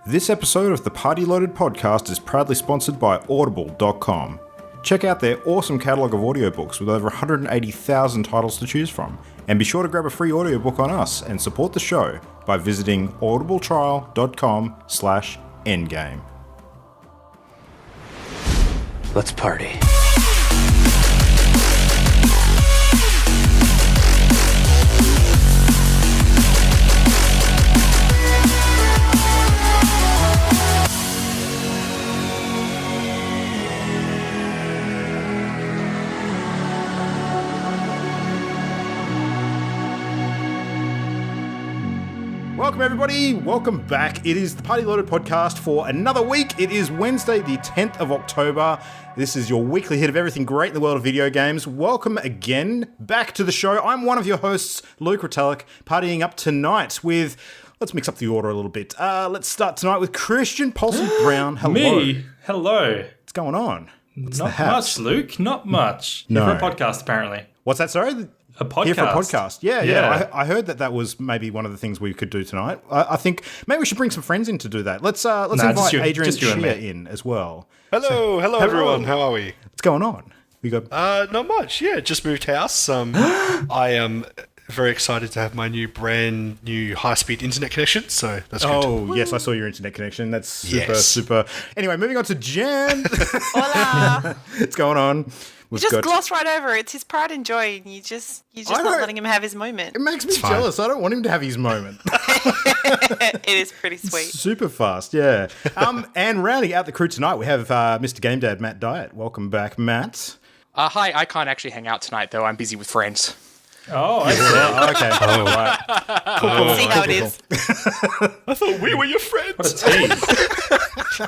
This episode of the Party Loaded podcast is proudly sponsored by Audible.com. Check out their awesome catalogue of audiobooks with over 180,000 titles to choose from. And be sure to grab a free audiobook on us and support the show by visiting audibletrial.com/endgame. Let's party. Welcome everybody, welcome back. It is the Party Loaded podcast for another week. It is Wednesday the 10th of October. This is your weekly hit of everything great in the world of video games. Welcome again back to the show. I'm one of your hosts, Luke Retallick, partying up tonight with, let's mix up the order a little bit. Let's start tonight with Christian Paulson Brown. Hello. Me? Hello. What's going on? What's Not much, Luke. Not much. No. Here for a podcast, apparently. What's that, sorry? A podcast. Here for a podcast. Yeah. I heard that was maybe one of the things we could do tonight. I think maybe we should bring some friends in to do that. Let's invite Adrian Shear in as well. Hello everyone. How are we? What's going on? We got not much. Yeah, just moved house. I am very excited to have my brand new high-speed internet connection. So that's good. Oh yes, I saw your internet connection. That's super. Anyway, moving on to Jen. Hola. What's going on? You just gloss right over it. It's his pride and joy, and you're just not letting him have his moment. It makes me jealous. I don't want him to have his moment. It is pretty sweet. Super fast, yeah. And rounding out the crew tonight, we have Mr. Game Dad, Matt Diet. Welcome back, Matt. Hi, I can't actually hang out tonight, though. I'm busy with friends. Oh, I see. Okay. Oh, right. Cool. See how it is. I thought we were your friends. What a tease.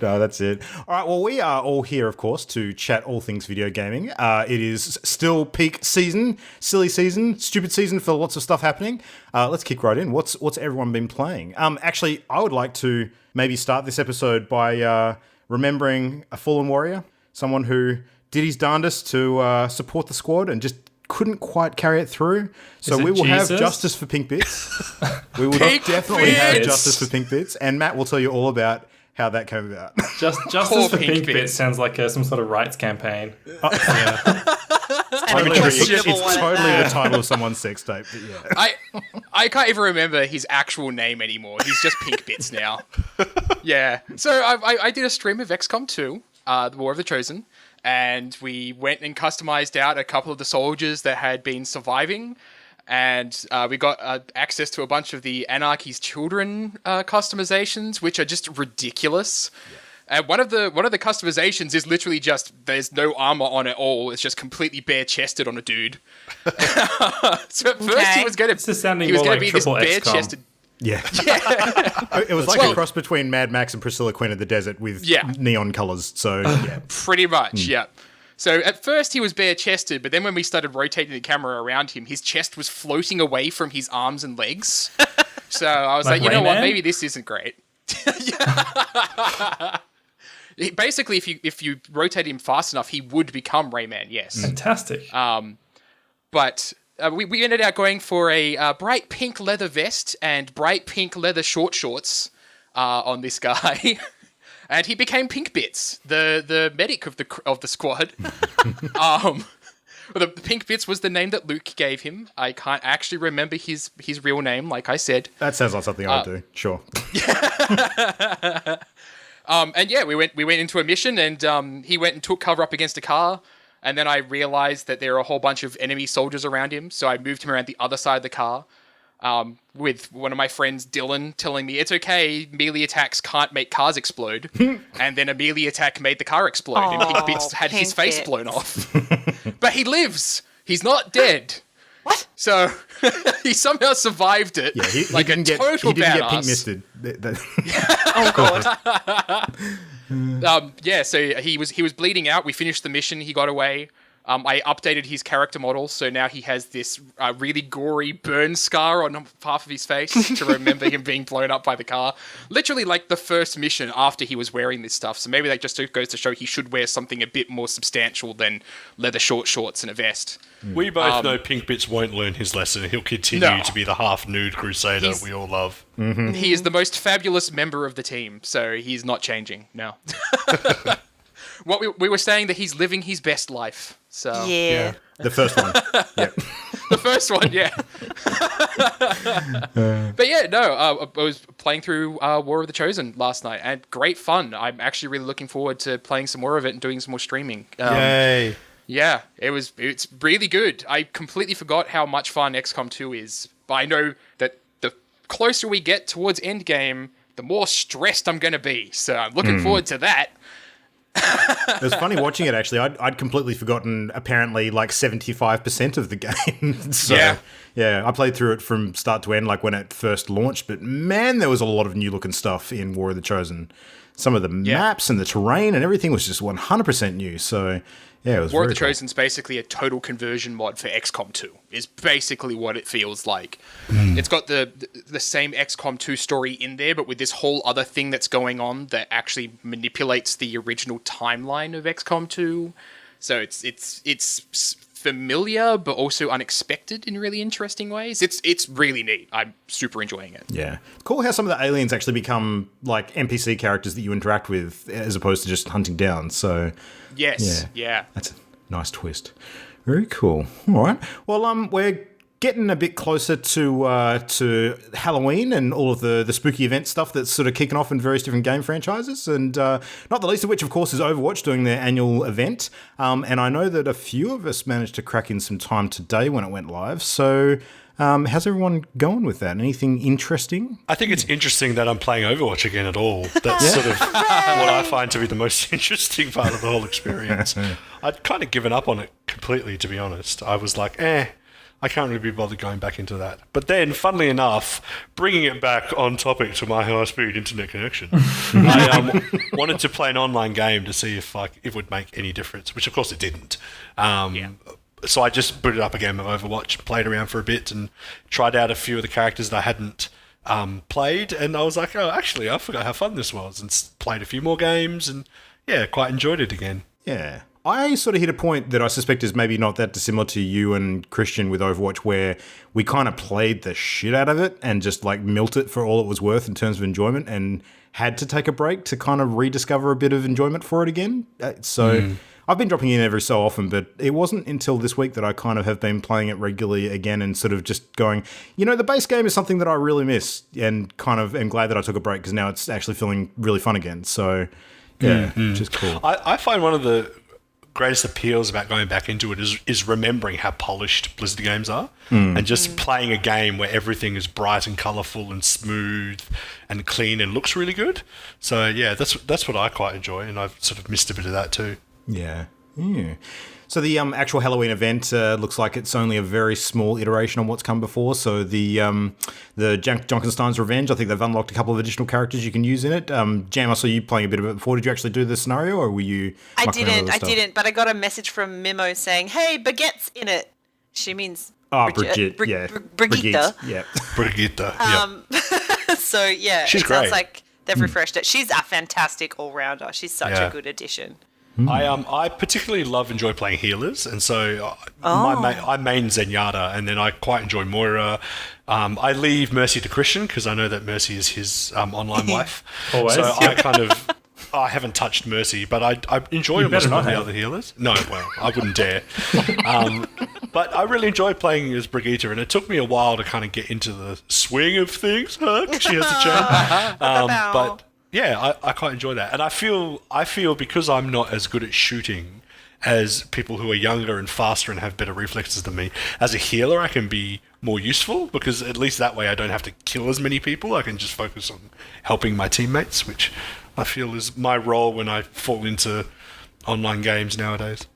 No, that's it. All right, well, we are all here, of course, to chat all things video gaming. It is still peak season, silly season, stupid season for lots of stuff happening. Let's kick right in. What's everyone been playing? Actually, I would like to maybe start this episode by remembering a fallen warrior, someone who did his darndest to support the squad and just couldn't quite carry it through. So we will have justice for Pink Bits. We will definitely have justice for Pink Bits, and Matt will tell you all about how that came about. Justice for Pink Bits sounds like some sort of rights campaign. Yeah. It's totally the title of someone's sex tape. But yeah. I can't even remember his actual name anymore. He's just Pink Bits now. Yeah. So I did a stream of XCOM 2, The War of the Chosen, and we went and customized out a couple of the soldiers that had been surviving. And we got access to a bunch of the Anarchy's Children customizations, which are just ridiculous. Yeah. And one of the customizations is literally just there's no armor on it all. It's just completely bare chested on a dude. So at first he was going to be this bare chested. Yeah. It was like a cross between Mad Max and Priscilla Queen of the Desert with neon colors. So yeah, pretty much. Yeah. So at first he was bare-chested, but then when we started rotating the camera around him, his chest was floating away from his arms and legs. So I was like, you know what, maybe this isn't great. Basically, if you rotate him fast enough, he would become Rayman, yes. Fantastic. But we ended up going for a bright pink leather vest and bright pink leather short shorts on this guy. And he became Pink Bits, the medic of the squad. The Pink Bits was the name that Luke gave him. I can't actually remember his real name, like I said. That sounds like something I'd do. Sure. And yeah, we went into a mission, and he went and took cover up against a car. And then I realized that there are a whole bunch of enemy soldiers around him, so I moved him around the other side of the car. With one of my friends, Dylan, telling me, it's okay, melee attacks can't make cars explode. And then a melee attack made the car explode, and Pink Bits had his face blown off. But he lives. He's not dead. What? So he somehow survived it. Yeah, he didn't get pink misted. Oh, God. So he was bleeding out. We finished the mission. He got away. I updated his character model, so now he has this really gory burn scar on half of his face to remember him being blown up by the car. Literally, like, the first mission after he was wearing this stuff. So maybe that just goes to show he should wear something a bit more substantial than leather short shorts and a vest. We both know Pink Bits won't learn his lesson. He'll continue to be the half-nude crusader we all love. He is the most fabulous member of the team, so he's not changing, no. What we were saying that he's living his best life. So Yeah. The first one. Yep. the first one, yeah. But yeah, no, I was playing through War of the Chosen last night, and great fun. I'm actually really looking forward to playing some more of it and doing some more streaming. Yay. Yeah, it's really good. I completely forgot how much fun XCOM 2 is, but I know that the closer we get towards endgame, the more stressed I'm going to be. So I'm looking forward to that. It was funny watching it, actually. I'd completely forgotten, apparently, like 75% of the game. So, yeah, I played through it from start to end, like when it first launched. But man, there was a lot of new-looking stuff in War of the Chosen. Some of the maps and the terrain and everything was just 100% new. So, yeah, it was War of very the cool. Chosen's basically a total conversion mod for XCOM 2, is basically what it feels like. It's got the same XCOM 2 story in there, but with this whole other thing that's going on that actually manipulates the original timeline of XCOM 2. So it's familiar, but also unexpected in really interesting ways. It's really neat. I'm super enjoying it. Yeah. Cool how some of the aliens actually become, like, NPC characters that you interact with as opposed to just hunting down. So... Yes, yeah. That's a nice twist. Very cool. All right. Well, we're getting a bit closer to Halloween and all of the spooky event stuff that's sort of kicking off in various different game franchises, and not the least of which, of course, is Overwatch doing their annual event. And I know that a few of us managed to crack in some time today when it went live. So... how's everyone going with that? Anything interesting? I think it's interesting that I'm playing Overwatch again at all. That's sort of what I find to be the most interesting part of the whole experience. I'd kind of given up on it completely, to be honest. I was like, I can't really be bothered going back into that. But then, funnily enough, bringing it back on topic to my high-speed internet connection, I wanted to play an online game to see if it would make any difference, which of course it didn't. So I just booted up a game of Overwatch, played around for a bit, and tried out a few of the characters that I hadn't played. And I was like, oh, actually, I forgot how fun this was, and played a few more games, and yeah, quite enjoyed it again. Yeah. I sort of hit a point that I suspect is maybe not that dissimilar to you and Christian with Overwatch, where we kind of played the shit out of it and just like milked it for all it was worth in terms of enjoyment, and had to take a break to kind of rediscover a bit of enjoyment for it again. I've been dropping in every so often, but it wasn't until this week that I kind of have been playing it regularly again and sort of just going, the base game is something that I really miss, and kind of am glad that I took a break because now it's actually feeling really fun again. So, yeah, which is cool. I find one of the greatest appeals about going back into it is remembering how polished Blizzard games are, and just playing a game where everything is bright and colourful and smooth and clean and looks really good. So, yeah, that's what I quite enjoy, and I've sort of missed a bit of that too. Yeah. So the actual Halloween event looks like it's only a very small iteration on what's come before. So the Junkenstein's Revenge, I think they've unlocked a couple of additional characters you can use in it. Jam, I saw you playing a bit of it before. Did you actually do the scenario, or were you... I didn't, but I got a message from Mimo saying, hey, Baguette's in it. She means... Brigitte, yeah. Brigitte. Yeah. Brigitte, yeah. So, yeah, She's it sounds great. like they've refreshed it. She's a fantastic all-rounder. She's such a good addition. I particularly enjoy playing healers, and so I main Zenyatta, and then I quite enjoy Moira. I leave Mercy to Christian because I know that Mercy is his online wife. Always, so yeah. I haven't touched Mercy, but I enjoy almost all the other healers. No, well, I wouldn't dare. But I really enjoy playing as Brigitte, and it took me a while to kind of get into the swing of things. She has a chat. But yeah, I quite enjoy that. And I feel because I'm not as good at shooting as people who are younger and faster and have better reflexes than me, as a healer I can be more useful, because at least that way I don't have to kill as many people. I can just focus on helping my teammates, which I feel is my role when I fall into online games nowadays.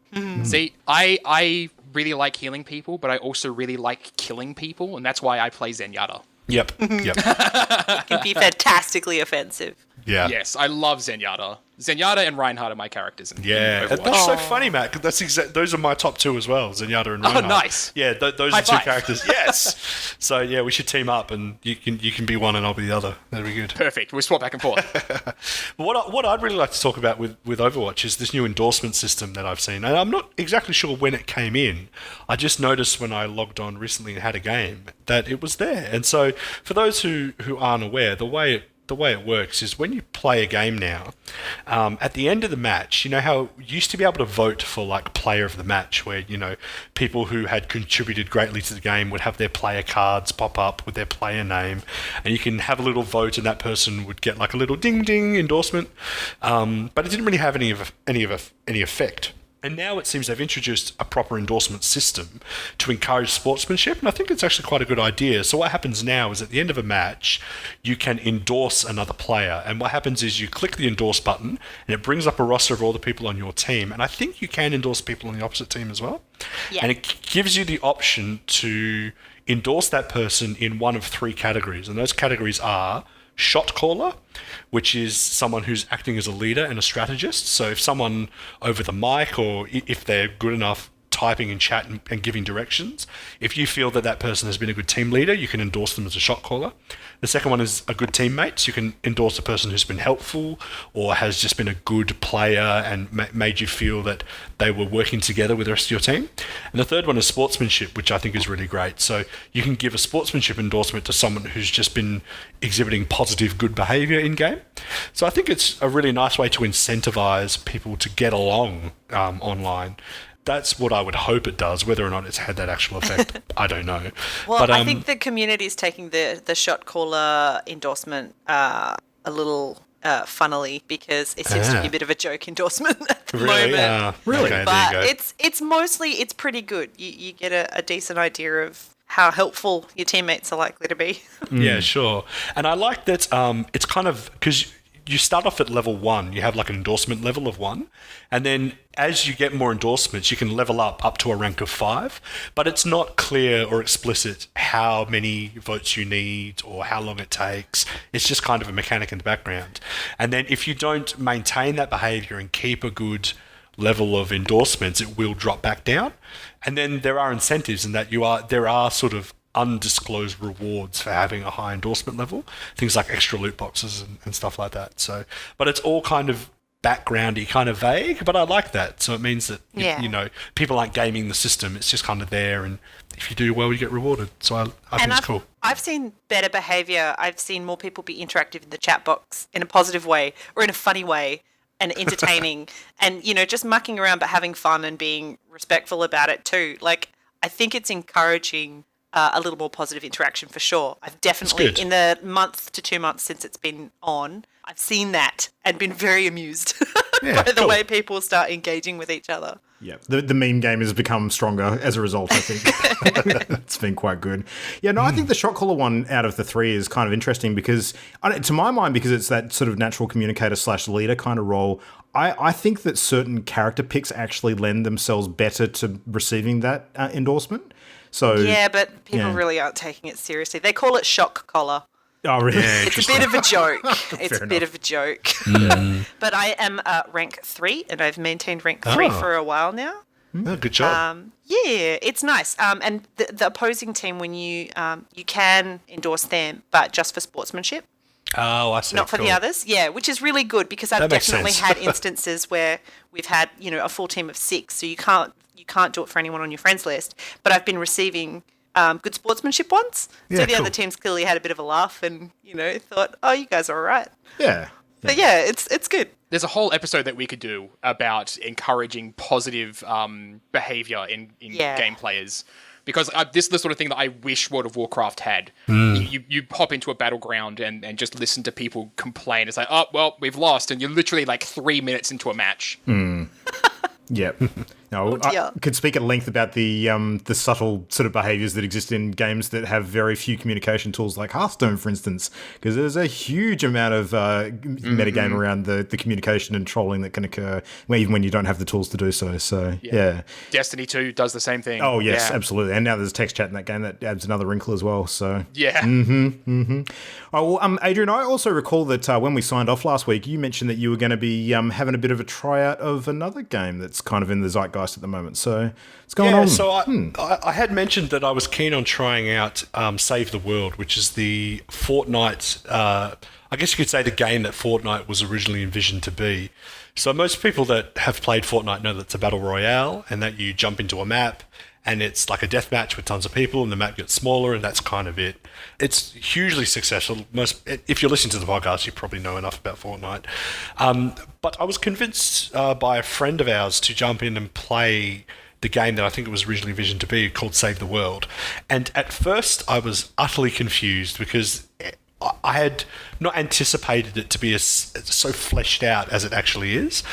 See, I really like healing people, but I also really like killing people, and that's why I play Zenyatta. Yep. It can be fantastically offensive. Yeah. Yes, I love Zenyatta. Zenyatta and Reinhardt are my characters. In That's Overwatch. so funny, Matt. 'Cause those are my top two as well, Zenyatta and Reinhardt. Nice. Yeah, those High are two five. characters. Yes. So yeah, we should team up, and you can be one, and I'll be the other. That'd be good. Perfect. We'll swap back and forth. But what I'd really like to talk about with Overwatch is this new endorsement system that I've seen, and I'm not exactly sure when it came in. I just noticed when I logged on recently and had a game that it was there. And so, for those who aren't aware, the way it works is when you play a game now, at the end of the match, you know how you used to be able to vote for like player of the match, where people who had contributed greatly to the game would have their player cards pop up with their player name, and you can have a little vote, and that person would get like a little ding ding endorsement, but it didn't really have any effect. And now it seems they've introduced a proper endorsement system to encourage sportsmanship, and I think it's actually quite a good idea. So what happens now is at the end of a match, you can endorse another player, and what happens is you click the endorse button, and it brings up a roster of all the people on your team, and I think you can endorse people on the opposite team as well. Yeah. And it gives you the option to endorse that person in one of three categories, and those categories are shot caller, which is someone who's acting as a leader and a strategist. So if someone over the mic, or if they're good enough typing in chat and giving directions, if you feel that person has been a good team leader, you can endorse them as a shot caller. The second one is a good teammate. So you can endorse a person who's been helpful or has just been a good player and made you feel that they were working together with the rest of your team. And the third one is sportsmanship, which I think is really great. So you can give a sportsmanship endorsement to someone who's just been exhibiting positive, good behavior in game. So I think it's a really nice way to incentivize people to get along online. That's what I would hope it does. Whether or not it's had that actual effect, I don't know. Well, but, I think the community is taking the shot caller endorsement a little funnily, because it seems to be a bit of a joke endorsement at the moment. Really? Okay, But there you go. it's pretty good. You get a decent idea of how helpful your teammates are likely to be. Yeah, sure. And I like that it's kind of, because you start off at level 1, you have like an endorsement level of 1, and then as you get more endorsements, you can level up to a rank of 5, but it's not clear or explicit how many votes you need or how long it takes. It's just kind of a mechanic in the background. And then if you don't maintain that behavior and keep a good level of endorsements, it will drop back down. And then there are incentives in that there are sort of undisclosed rewards for having a high endorsement level, things like extra loot boxes and stuff like that. So, but it's all kind of backgroundy, kind of vague, but I like that. So it means that people aren't gaming the system. It's just kind of there, and if you do well, you get rewarded. So I think it's cool. I've seen better behavior. I've seen more people be interactive in the chat box in a positive way or in a funny way, and entertaining, and just mucking around but having fun and being respectful about it too. Like, I think it's encouraging a little more positive interaction for sure. I've definitely, in the month to 2 months since it's been on, I've seen that and been very amused by the way people start engaging with each other. Yeah, the meme game has become stronger as a result, I think. It's been quite good. Yeah, no, I think the shot caller one out of the three is kind of interesting because, to my mind, because it's that sort of natural communicator / leader kind of role, I think that certain character picks actually lend themselves better to receiving that endorsement. So yeah, but people really aren't taking it seriously. They call it shock collar. Oh, really? Yeah, it's a bit of a joke. It's a bit of a joke. But I am rank 3, and I've maintained rank 3 for a while now. Oh, good job. Yeah, it's nice. And the opposing team, when you can endorse them, but just for sportsmanship. Oh, I see. Not for the others. Yeah, which is really good because I've definitely sense. had instances where we've had, a full team of 6, so you can't do it for anyone on your friends list. But I've been receiving good sportsmanship ones. Yeah, so the other teams clearly had a bit of a laugh and, thought, oh, you guys are all right. Yeah. But yeah, it's good. There's a whole episode that we could do about encouraging positive behavior in game players. Because this is the sort of thing that I wish World of Warcraft had. You hop into a battleground and just listen to people complain. It's like, oh, well, we've lost. And you're literally like 3 minutes into a match. Yep. No, dear. I could speak at length about the subtle sort of behaviours that exist in games that have very few communication tools, like Hearthstone, for instance, because there's a huge amount of metagame around the communication and trolling that can occur, even when you don't have the tools to do so. So, yeah. Destiny 2 does the same thing. Oh, yes, Yeah. absolutely. And now there's text chat in that game that adds another wrinkle as well. So, Yeah. Oh, well, Adrian, I also recall that when we signed off last week, you mentioned that you were going to be having a bit of a tryout of another game that's kind of in the zeitgeist at the moment. So, what's going on? So I had mentioned that I was keen on trying out Save the World, which is the Fortnite, I guess you could say the game that Fortnite was originally envisioned to be. So most people that have played Fortnite know that it's a battle royale and that you jump into a map and it's like a deathmatch with tons of people and the map gets smaller and that's kind of it. It's hugely successful. If you're listening to the podcast, you probably know enough about Fortnite. But I was convinced by a friend of ours to jump in and play the game that I think it was originally envisioned to be, called Save the World. And at first I was utterly confused because I had not anticipated it to be so fleshed out as it actually is.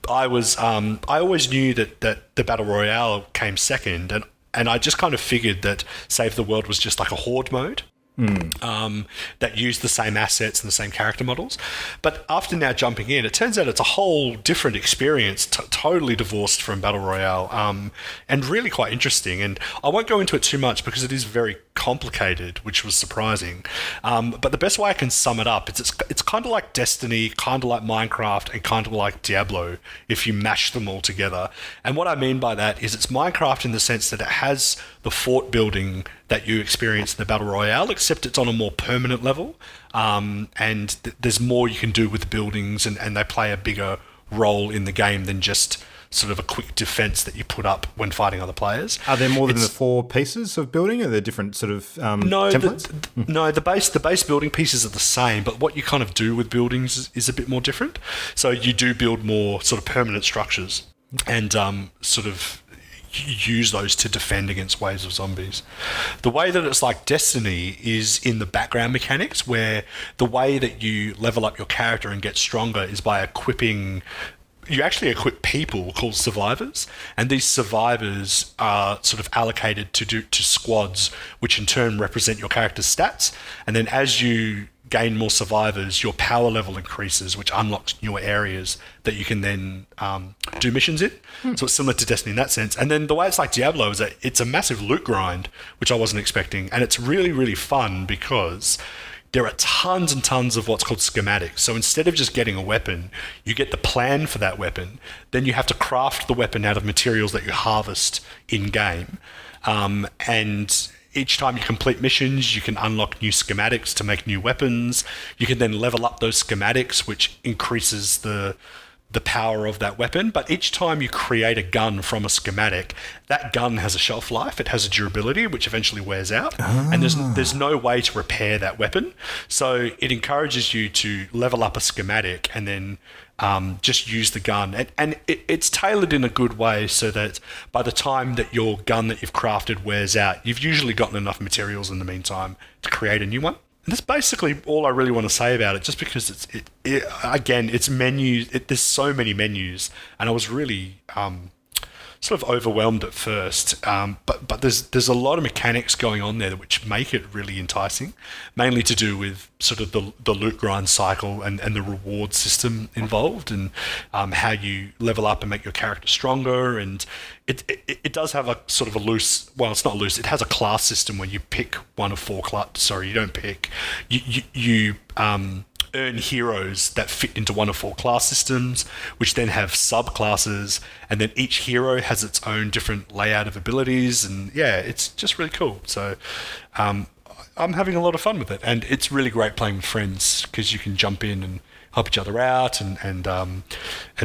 I always knew that the Battle Royale came second, and I just kind of figured that Save the World was just like a horde mode. That use the same assets and the same character models. But after now jumping in, it turns out it's a whole different experience, totally divorced from Battle Royale, and really quite interesting. And I won't go into it too much because it is very complicated, which was surprising. But the best way I can sum it up is it's kind of like Destiny, kind of like Minecraft, and kind of like Diablo if you mash them all together. And what I mean by that is it's Minecraft in the sense that it has the fort building that you experience in the Battle Royale, except it's on a more permanent level. And there's more you can do with the buildings, and they play a bigger role in the game than just sort of a quick defense that you put up when fighting other players. Are there more than the 4 pieces of building? Are there different sort of templates? The base building pieces are the same, but what you kind of do with buildings is a bit more different. So you do build more sort of permanent structures and sort of use those to defend against waves of zombies. The way that it's like Destiny is in the background mechanics, where the way that you level up your character and get stronger is by equipping. You actually equip people called survivors, and these survivors are sort of allocated to squads, which in turn represent your character's stats. And then as you gain more survivors, your power level increases, which unlocks newer areas that you can then do missions in. So it's similar to Destiny in that sense. And then the way it's like Diablo is that it's a massive loot grind, which I wasn't expecting. And it's really, really fun because there are tons and tons of what's called schematics. So instead of just getting a weapon, you get the plan for that weapon. Then you have to craft the weapon out of materials that you harvest in-game. And each time you complete missions, you can unlock new schematics to make new weapons. You can then level up those schematics, which increases the power of that weapon. But each time you create a gun from a schematic, that gun has a shelf life. It has a durability, which eventually wears out. And there's no way to repair that weapon. So it encourages you to level up a schematic and then just use the gun. And it's tailored in a good way so that by the time that your gun that you've crafted wears out, you've usually gotten enough materials in the meantime to create a new one. And that's basically all I really want to say about it, just because it's menus. There's so many menus, and I was really sort of overwhelmed at first. But there's a lot of mechanics going on there which make it really enticing, mainly to do with sort of the loot grind cycle and the reward system involved, and how you level up and make your character stronger. And it does have a sort of a loose, well, it's not loose, it has a class system where you pick one of 4 sorry, you don't pick. You earn heroes that fit into one of 4 class systems, which then have subclasses, and then each hero has its own different layout of abilities, and yeah, it's just really cool. So I'm having a lot of fun with it, and it's really great playing with friends because you can jump in and help each other out and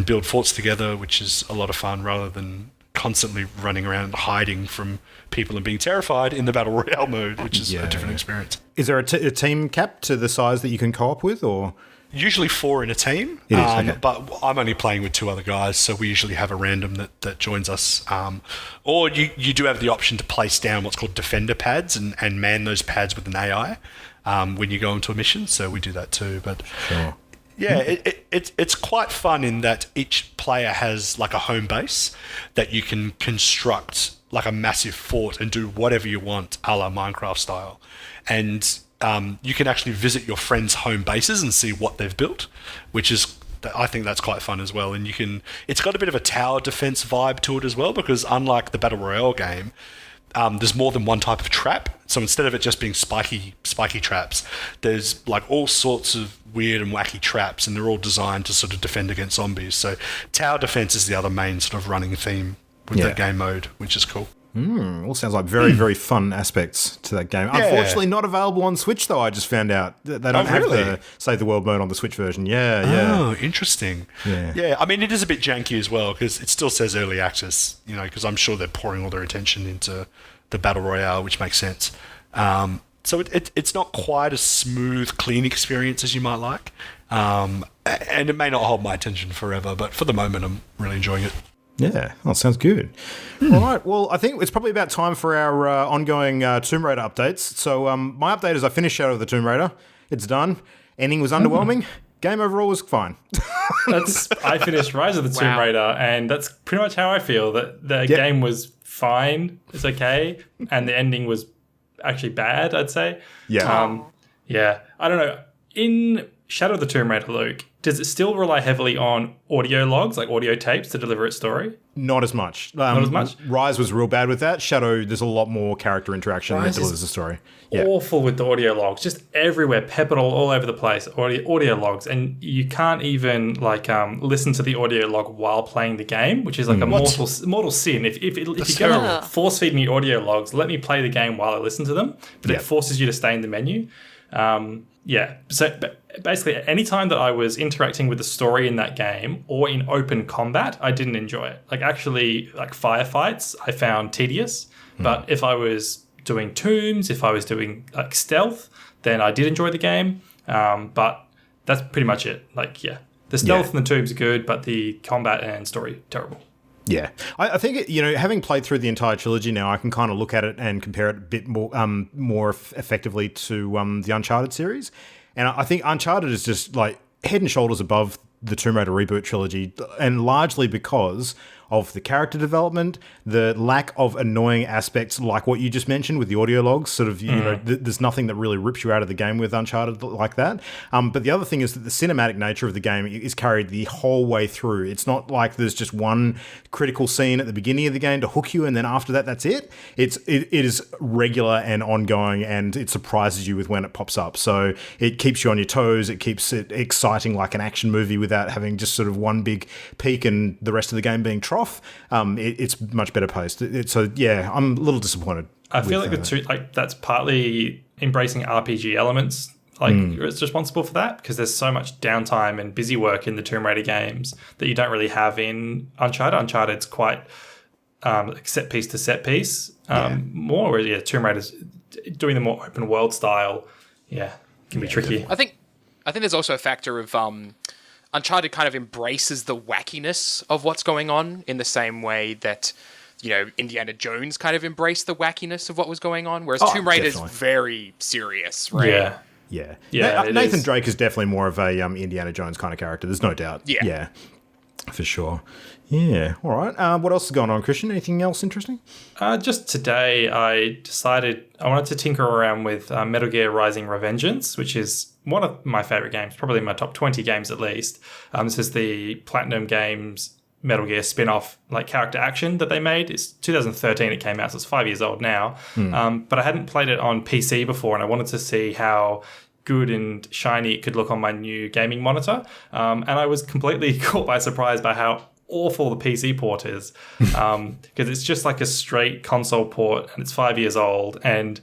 build forts together, which is a lot of fun rather than constantly running around hiding from people and being terrified in the Battle Royale mode, which is a different experience. Is there a team cap to the size that you can co-op with, or? Usually 4 in a team, okay. But I'm only playing with 2 other guys, so we usually have a random that joins us. Or you do have the option to place down what's called defender pads and man those pads with an AI when you go into a mission, so we do that too. But sure. Yeah, it's quite fun in that each player has like a home base that you can construct like a massive fort and do whatever you want, a la Minecraft style. And you can actually visit your friends' home bases and see what they've built, which is, I think that's quite fun as well. And it's got a bit of a tower defense vibe to it as well, because unlike the Battle Royale game, there's more than one type of trap. So instead of it just being spiky traps, there's like all sorts of weird and wacky traps, and they're all designed to sort of defend against zombies. So tower defense is the other main sort of running theme with that game mode, which is cool. All sounds like very, very fun aspects to that game. Yeah. Unfortunately, not available on Switch, though. I just found out they don't have the Save the World mode on the Switch version. Oh, interesting. Yeah. I mean, it is a bit janky as well, because it still says early access, because I'm sure they're pouring all their attention into the Battle Royale, which makes sense. So it's not quite a smooth, clean experience as you might like. And it may not hold my attention forever, but for the moment, I'm really enjoying it. Yeah, that sounds good. All right, well, I think it's probably about time for our ongoing Tomb Raider updates. So my update is I finished Shadow of the Tomb Raider. It's done. Ending was underwhelming. Game overall was fine. I finished Rise of the Tomb Raider, and that's pretty much how I feel. That the game was fine, it's okay, and the ending was actually bad, I'd say. Yeah. Yeah. I don't know. In Shadow of the Tomb Raider, Luke, does it still rely heavily on audio logs, like audio tapes, to deliver its story? Not as much. Not as much? Rise was real bad with that. Shadow, there's a lot more character interaction that delivers the story. Yeah. Awful with the audio logs, just everywhere, peppered all over the place. Audio logs, and you can't even listen to the audio log while playing the game, which is like a mortal sin. If you're gonna force feed me audio logs, let me play the game while I listen to them. But it forces you to stay in the menu. So basically, any time that I was interacting with the story in that game or in open combat, I didn't enjoy it. Like firefights, I found tedious. But if I was doing tombs, if I was doing stealth, then I did enjoy the game. But that's pretty much it. The stealth and the tombs are good, but the combat and story terrible. Yeah, I think having played through the entire trilogy now, I can kind of look at it and compare it a bit more effectively to the Uncharted series, and I think Uncharted is just like head and shoulders above the Tomb Raider reboot trilogy, and largely because of the character development, the lack of annoying aspects like what you just mentioned with the audio logs. Sort of, there's nothing that really rips you out of the game with Uncharted like that. But the other thing is that the cinematic nature of the game is carried the whole way through. It's not like there's just one critical scene at the beginning of the game to hook you, and then after that, that's it. It is regular and ongoing, and it surprises you with when it pops up. So it keeps you on your toes. It keeps it exciting like an action movie without having just sort of one big peak and the rest of the game being trough. It's much better paced. So yeah, I'm a little disappointed. I feel like that's partly embracing RPG elements. It's responsible for that, because there's so much downtime and busy work in the Tomb Raider games that you don't really have in Uncharted. Uncharted's quite set piece to set piece. More, whereas Tomb Raider's doing the more open world style. Yeah, can be tricky. I think there's also a factor of Uncharted kind of embraces the wackiness of what's going on in the same way that, Indiana Jones kind of embraced the wackiness of what was going on, whereas Tomb Raider is very serious, right? Yeah. Nathan Drake is definitely more of a Indiana Jones kind of character. There's no doubt. Yeah, for sure. Yeah. All right. What else is going on, Christian? Anything else interesting? Just today, I decided I wanted to tinker around with Metal Gear Rising Revengeance, which is one of my favorite games, probably in my top 20 games at least. This is the Platinum Games Metal Gear spin-off character action that they made. It's 2013 it came out, so it's 5 years old now. But I hadn't played it on PC before, and I wanted to see how good and shiny it could look on my new gaming monitor. And I was completely caught by surprise by how awful the PC port is, because it's just like a straight console port, and it's 5 years old, and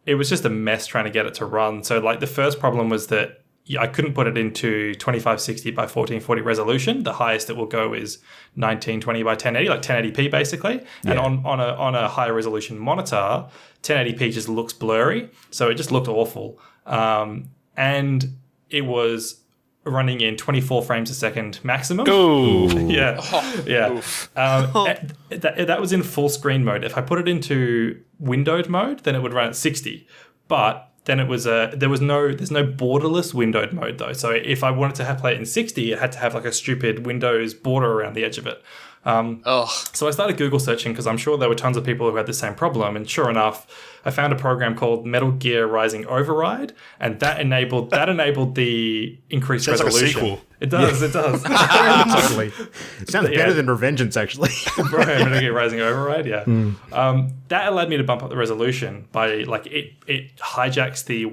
it was just a mess trying to get it to run. So the first problem was that I couldn't put it into 2560 by 1440 resolution. The highest it will go is 1920 by 1080, like 1080p basically. Yeah. And on a higher resolution monitor, 1080p just looks blurry. So it just looked awful. And it was running in 24 frames a second maximum. Oh, yeah. That was in full screen mode. If I put it into windowed mode, then it would run at 60. But then it was there's no borderless windowed mode though. So if I wanted to play it in 60, it had to have like a stupid Windows border around the edge of it. So I started Google searching because I'm sure there were tons of people who had the same problem. And sure enough, I found a program called Metal Gear Rising Override, and that enabled the increased Sounds like a resolution. sequel. It does. It does. Totally. It sounds Yeah. better than Revengeance, actually. Right, Metal Gear Rising Override, yeah. That allowed me to bump up the resolution by like it hijacks the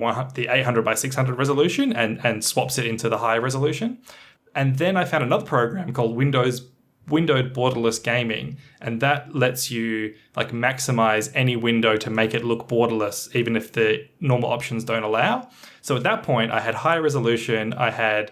800 by 600 resolution and swaps it into the higher resolution. And then I found another program called Windowed Borderless Gaming, and that lets you like maximize any window to make it look borderless, even if the normal options don't allow. So at that point, I had high resolution, I had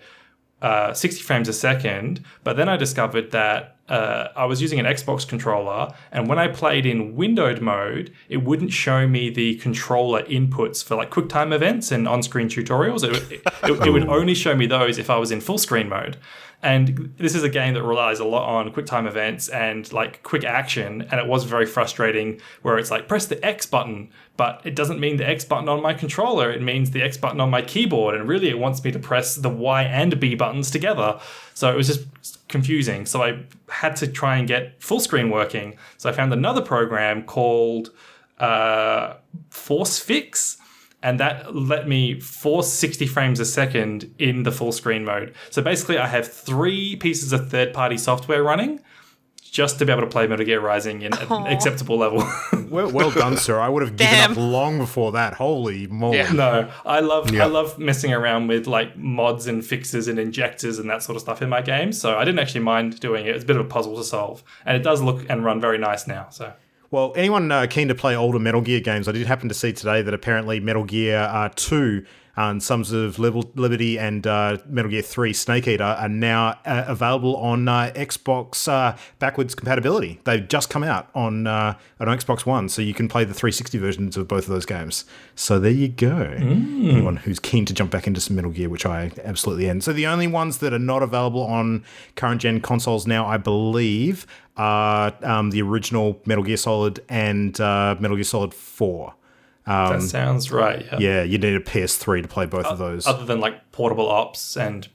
60 frames a second, but then I discovered that I was using an Xbox controller, and when I played in windowed mode, it wouldn't show me the controller inputs for like QuickTime events and on-screen tutorials. It would only show me those if I was in full screen mode. And this is a game that relies a lot on QuickTime events and like quick action, and it was very frustrating where it's like press the X button, but it doesn't mean the X button on my controller, it means the X button on my keyboard, and really it wants me to press the Y and B buttons together. So it was just confusing. So I had to try and get full screen working. So I found another program called Force Fix, and that let me force 60 frames a second in the full screen mode. So basically I have 3 pieces of third-party software running just to be able to play Metal Gear Rising in an acceptable level. Well done, sir. I would have given up long before that. Holy moly. Yeah. No, I love messing around with like mods and fixes and injectors and that sort of stuff in my games. So I didn't actually mind doing it. It's a bit of a puzzle to solve. And it does look and run very nice now, so... Well, anyone keen to play older Metal Gear games, I did happen to see today that apparently Metal Gear 2 and Sons of Liberty and Metal Gear 3 Snake Eater are now available on Xbox backwards compatibility. They've just come out on Xbox One, so you can play the 360 versions of both of those games. So there you go. Anyone who's keen to jump back into some Metal Gear, which I absolutely am. So the only ones that are not available on current gen consoles now, I believe, are the original Metal Gear Solid and Metal Gear Solid 4. That sounds right, yeah. Yeah, you need a PS3 to play both of those. Other than like Portable Ops and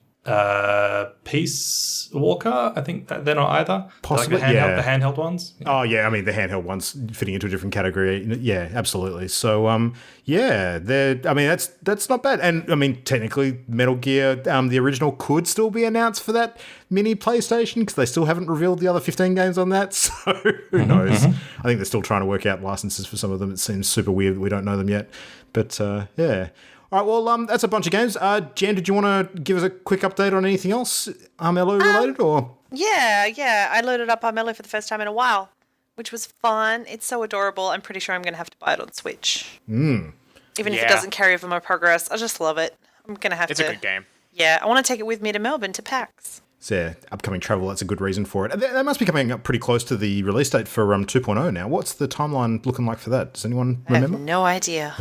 Peace Walker, I think that they're not either. Possibly, like yeah. The handheld ones. Oh, yeah, I mean, the handheld ones fitting into a different category. Yeah, absolutely. So, yeah, that's not bad. And, I mean, technically, Metal Gear, the original could still be announced for that mini PlayStation because they still haven't revealed the other 15 games on that. So, who knows? I think they're still trying to work out licenses for some of them. It seems super weird that we don't know them yet. But, yeah. All right, well, that's a bunch of games. Jan, did you want to give us a quick update on anything else Armello related, or? Yeah. I loaded up Armello for the first time in a while, which was fun. It's so adorable. I'm pretty sure I'm going to have to buy it on Switch. Even if it doesn't carry over my progress, I just love it. I'm going to have to. It's a good game. Yeah, I want to take it with me to Melbourne to PAX. So, yeah, upcoming travel, that's a good reason for it. That must be coming up pretty close to the release date for 2.0 now. What's the timeline looking like for that? Does anyone remember? I have no idea.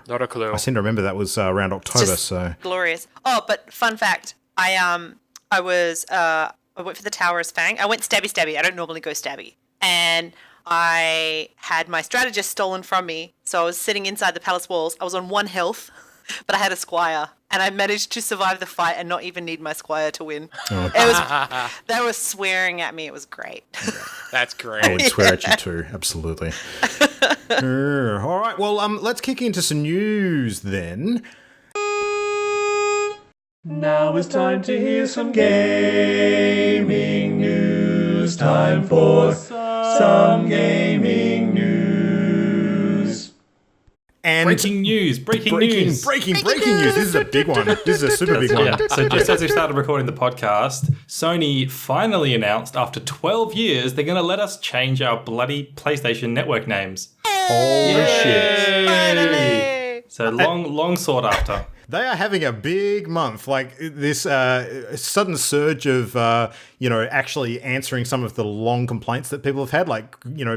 Not a clue. I seem to remember that was around October, Just so... glorious. Oh, but fun fact, I went for the Tower's Fang. I went stabby. I don't normally go stabby. And I had my strategist stolen from me. So I was sitting inside the palace walls. I was on 1 health, but I had a squire. And I managed to survive the fight and not even need my squire to win. They were swearing at me. It was great. That's I would great. swear at you too, absolutely. All right, well, let's kick into some news then. Now it's time to hear some gaming news. Time for some gaming news. And Breaking news. breaking news. This is a big one. This is a super big one. Yeah. So just as we started recording the podcast, Sony finally announced after 12 years they're going to let us change our bloody PlayStation Network names. Holy shit. Finally! So long sought after. They are having a big month, like this sudden surge of, actually answering some of the long complaints that people have had, like, the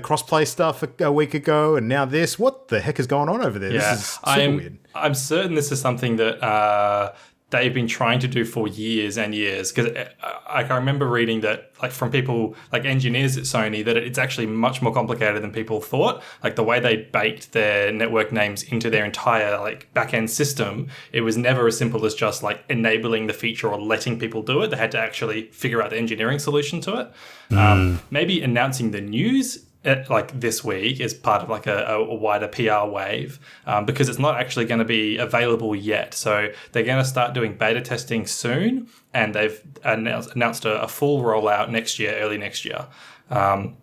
crossplay stuff a week ago, and now this. What the heck is going on over there? Yeah. This is super weird. I'm certain this is something that they've been trying to do for years and years. Because I remember reading that, like, from people like engineers at Sony, that it's actually much more complicated than people thought. Like, the way they baked their network names into their entire like back-end system, it was never as simple as just like enabling the feature or letting people do it. They had to actually figure out the engineering solution to it. Maybe announcing the news like this week is part of like a wider PR wave, because it's not actually going to be available yet. So they're going to start doing beta testing soon, and they've announced a full rollout next year, early next year. And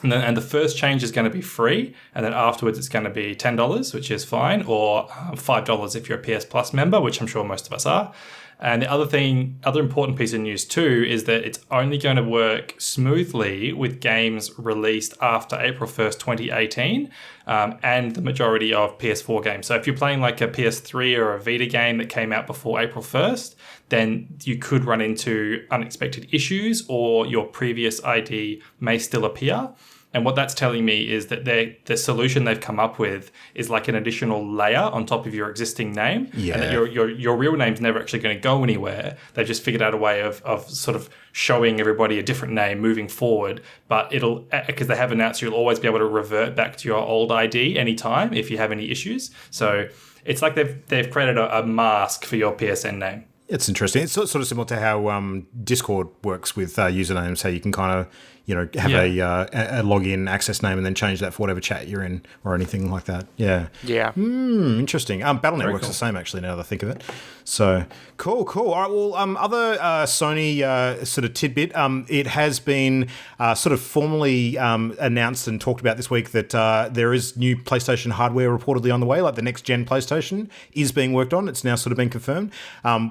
the first change is going to be free, and then afterwards it's going to be $10, which is fine, or $5 if you're a PS Plus member, which I'm sure most of us are. And the other important piece of news too, is that it's only going to work smoothly with games released after April 1st, 2018, and the majority of PS4 games. So if you're playing like a PS3 or a Vita game that came out before April 1st, then you could run into unexpected issues, or your previous ID may still appear. And what that's telling me is that the solution they've come up with is like an additional layer on top of your existing name. Yeah. And that your real name's never actually going to go anywhere. They've just figured out a way of sort of showing everybody a different name moving forward. But because they have announced you'll always be able to revert back to your old ID anytime if you have any issues. So it's like they've created a mask for your PSN name. It's interesting. It's sort of similar to how Discord works with usernames, how you can kind of, have a login access name and then change that for whatever chat you're in or anything like that. Yeah. Yeah. Interesting. Battle.net works the same, actually, now that I think of it. So, cool. All right, well, other Sony sort of tidbit, it has been sort of formally announced and talked about this week that there is new PlayStation hardware reportedly on the way, like the next-gen PlayStation is being worked on. It's now sort of been confirmed,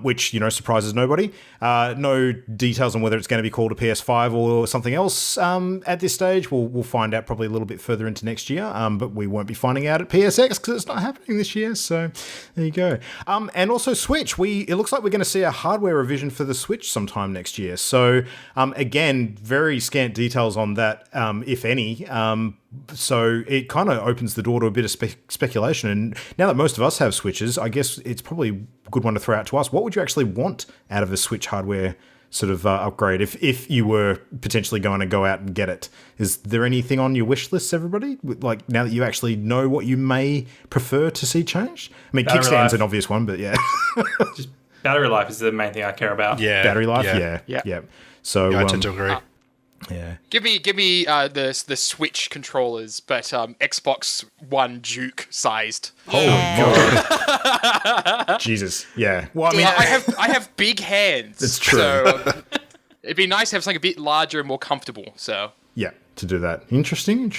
which, surprises nobody. No details on whether it's going to be called a PS5 or something else at this stage. We'll find out probably a little bit further into next year, but we won't be finding out at PSX because it's not happening this year. So there you go. And also Switch. It looks like we're going to see a hardware revision for the Switch sometime next year. So again, very scant details on that, if any. So it kind of opens the door to a bit of speculation. And now that most of us have Switches, I guess it's probably a good one to throw out to us. What would you actually want out of a Switch hardware sort of upgrade if you were potentially going to go out and get it? Is there anything on your wish list, everybody? Like, now that you actually know what you may prefer to see changed? I mean, kickstand's an obvious one, but yeah. Just battery life is the main thing I care about. Yeah. Battery life? Yeah. Yeah. So I tend to agree. yeah. Give me the Switch controllers, but Xbox One Duke sized. Jesus. Yeah. Well, I mean, I have big hands. It's true. So it'd be nice to have something a bit larger and more comfortable. So yeah, to do that. Interesting.